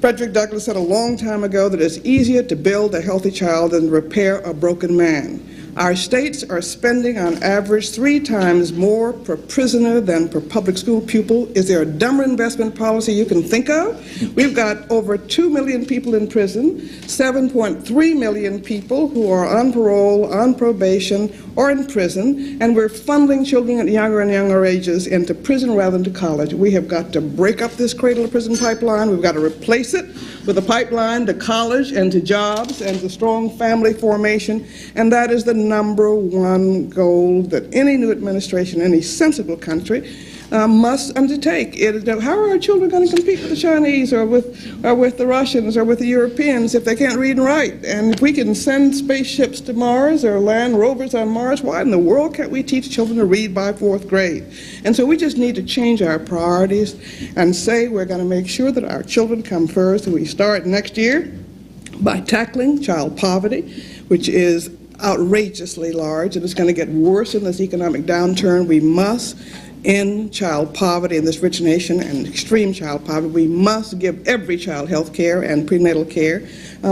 Frederick Douglass said a long time ago that it's easier to build a healthy child than to repair a broken man. Our states are spending on average 3 times more per prisoner than per public school pupil. Is there a dumber investment policy you can think of? We've got over 2 million people in prison, 7.3 million people who are on parole, on probation, or in prison, and we're funneling children at younger and younger ages into prison rather than to college. We have got to break up this cradle-to-prison pipeline. We've got to replace it with a pipeline to college and to jobs and to strong family formation, and that is the #1 goal that any new administration, any sensible country must undertake. How are our children going to compete with the Chinese or with the Russians or with the Europeans if they can't read and write? And if we can send spaceships to Mars or land rovers on Mars, why in the world can't we teach children to read by 4th grade? And so we just need to change our priorities and say we're going to make sure that our children come first. And we start next year by tackling child poverty, which is outrageously large, and it's going to get worse in this economic downturn. We must end child poverty in this rich nation and extreme child poverty. We must give every child health care and prenatal care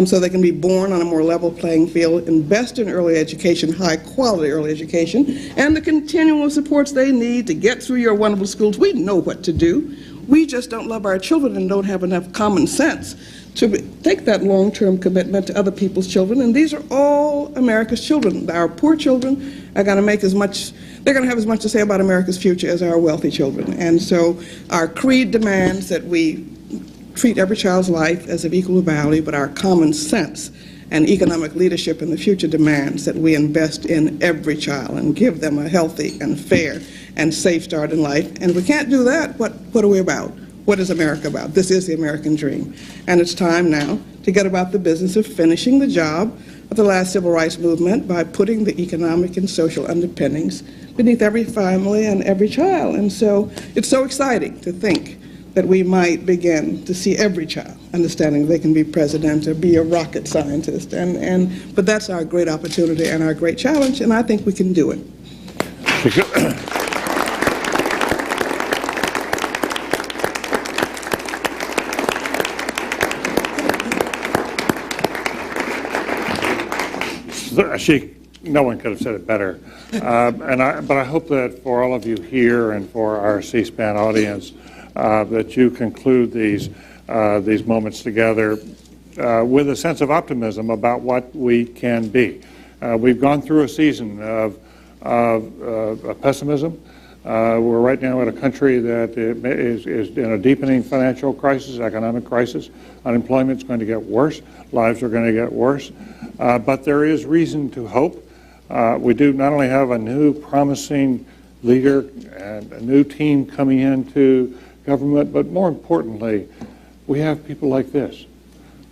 so they can be born on a more level playing field, invest in early education, high quality early education, and the continual supports they need to get through your wonderful schools. We know what to do. We just don't love our children and don't have enough common sense to take that long-term commitment to other people's children. And these are all America's children. Our poor children are going to make as much, they're going to have as much to say about America's future as our wealthy children. And so our creed demands that we treat every child's life as of equal value, but our common sense and economic leadership in the future demands that we invest in every child and give them a healthy and fair and safe start in life. And if we can't do that, what are we about? What is America about? This is the American dream. And it's time now to get about the business of finishing the job of the last civil rights movement by putting the economic and social underpinnings beneath every family and every child. And so it's so exciting to think that we might begin to see every child understanding they can be president or be a rocket scientist. But that's our great opportunity and our great challenge, and I think we can do it. No one could have said it better. But I hope that for all of you here and for our C-SPAN audience, that you conclude these moments together with a sense of optimism about what we can be. We've gone through a season of pessimism. We're right now in a country that is in a deepening financial crisis, economic crisis. Unemployment's going to get worse. Lives are going to get worse. But there is reason to hope. We do not only have a new promising leader and a new team coming into government, but more importantly, we have people like this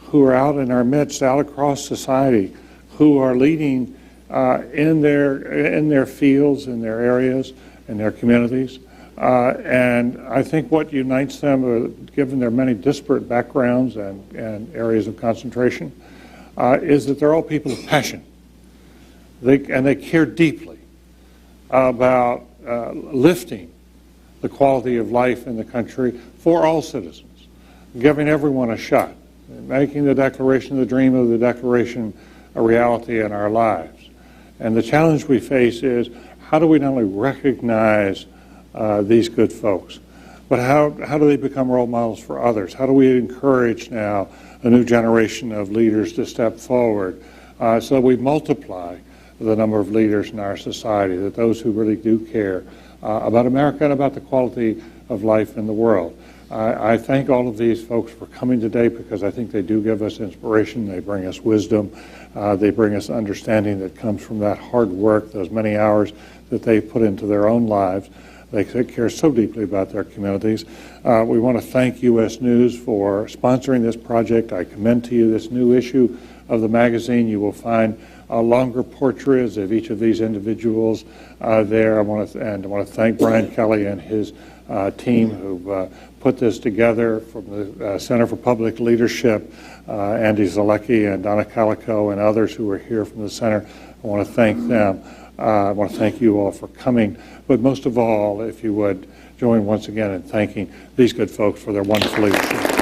who are out in our midst, out across society, who are leading in their fields, in their areas, in their communities. And I think what unites them, given their many disparate backgrounds and areas of concentration, is that they're all people of passion. And they care deeply about lifting the quality of life in the country for all citizens, giving everyone a shot, making the Declaration, the dream of the Declaration, a reality in our lives. And the challenge we face is, how do we not only recognize these good folks, but how do they become role models for others? How do we encourage now a new generation of leaders to step forward so that we multiply the number of leaders in our society, that those who really do care about America and about the quality of life in the world. I thank all of these folks for coming today, because I think they do give us inspiration. They bring us wisdom. They bring us understanding that comes from that hard work, those many hours that they put into their own lives. They care so deeply about their communities. We want to thank U.S. News for sponsoring this project. I commend to you this new issue of the magazine. You will find longer portraits of each of these individuals there. I want to thank Brian Kelly and his team who put this together, from the Center for Public Leadership, Andy Zalecki and Donna Calico and others who are here from the center. I want to thank them. I want to thank you all for coming. But most of all, if you would join once again in thanking these good folks for their wonderful leadership.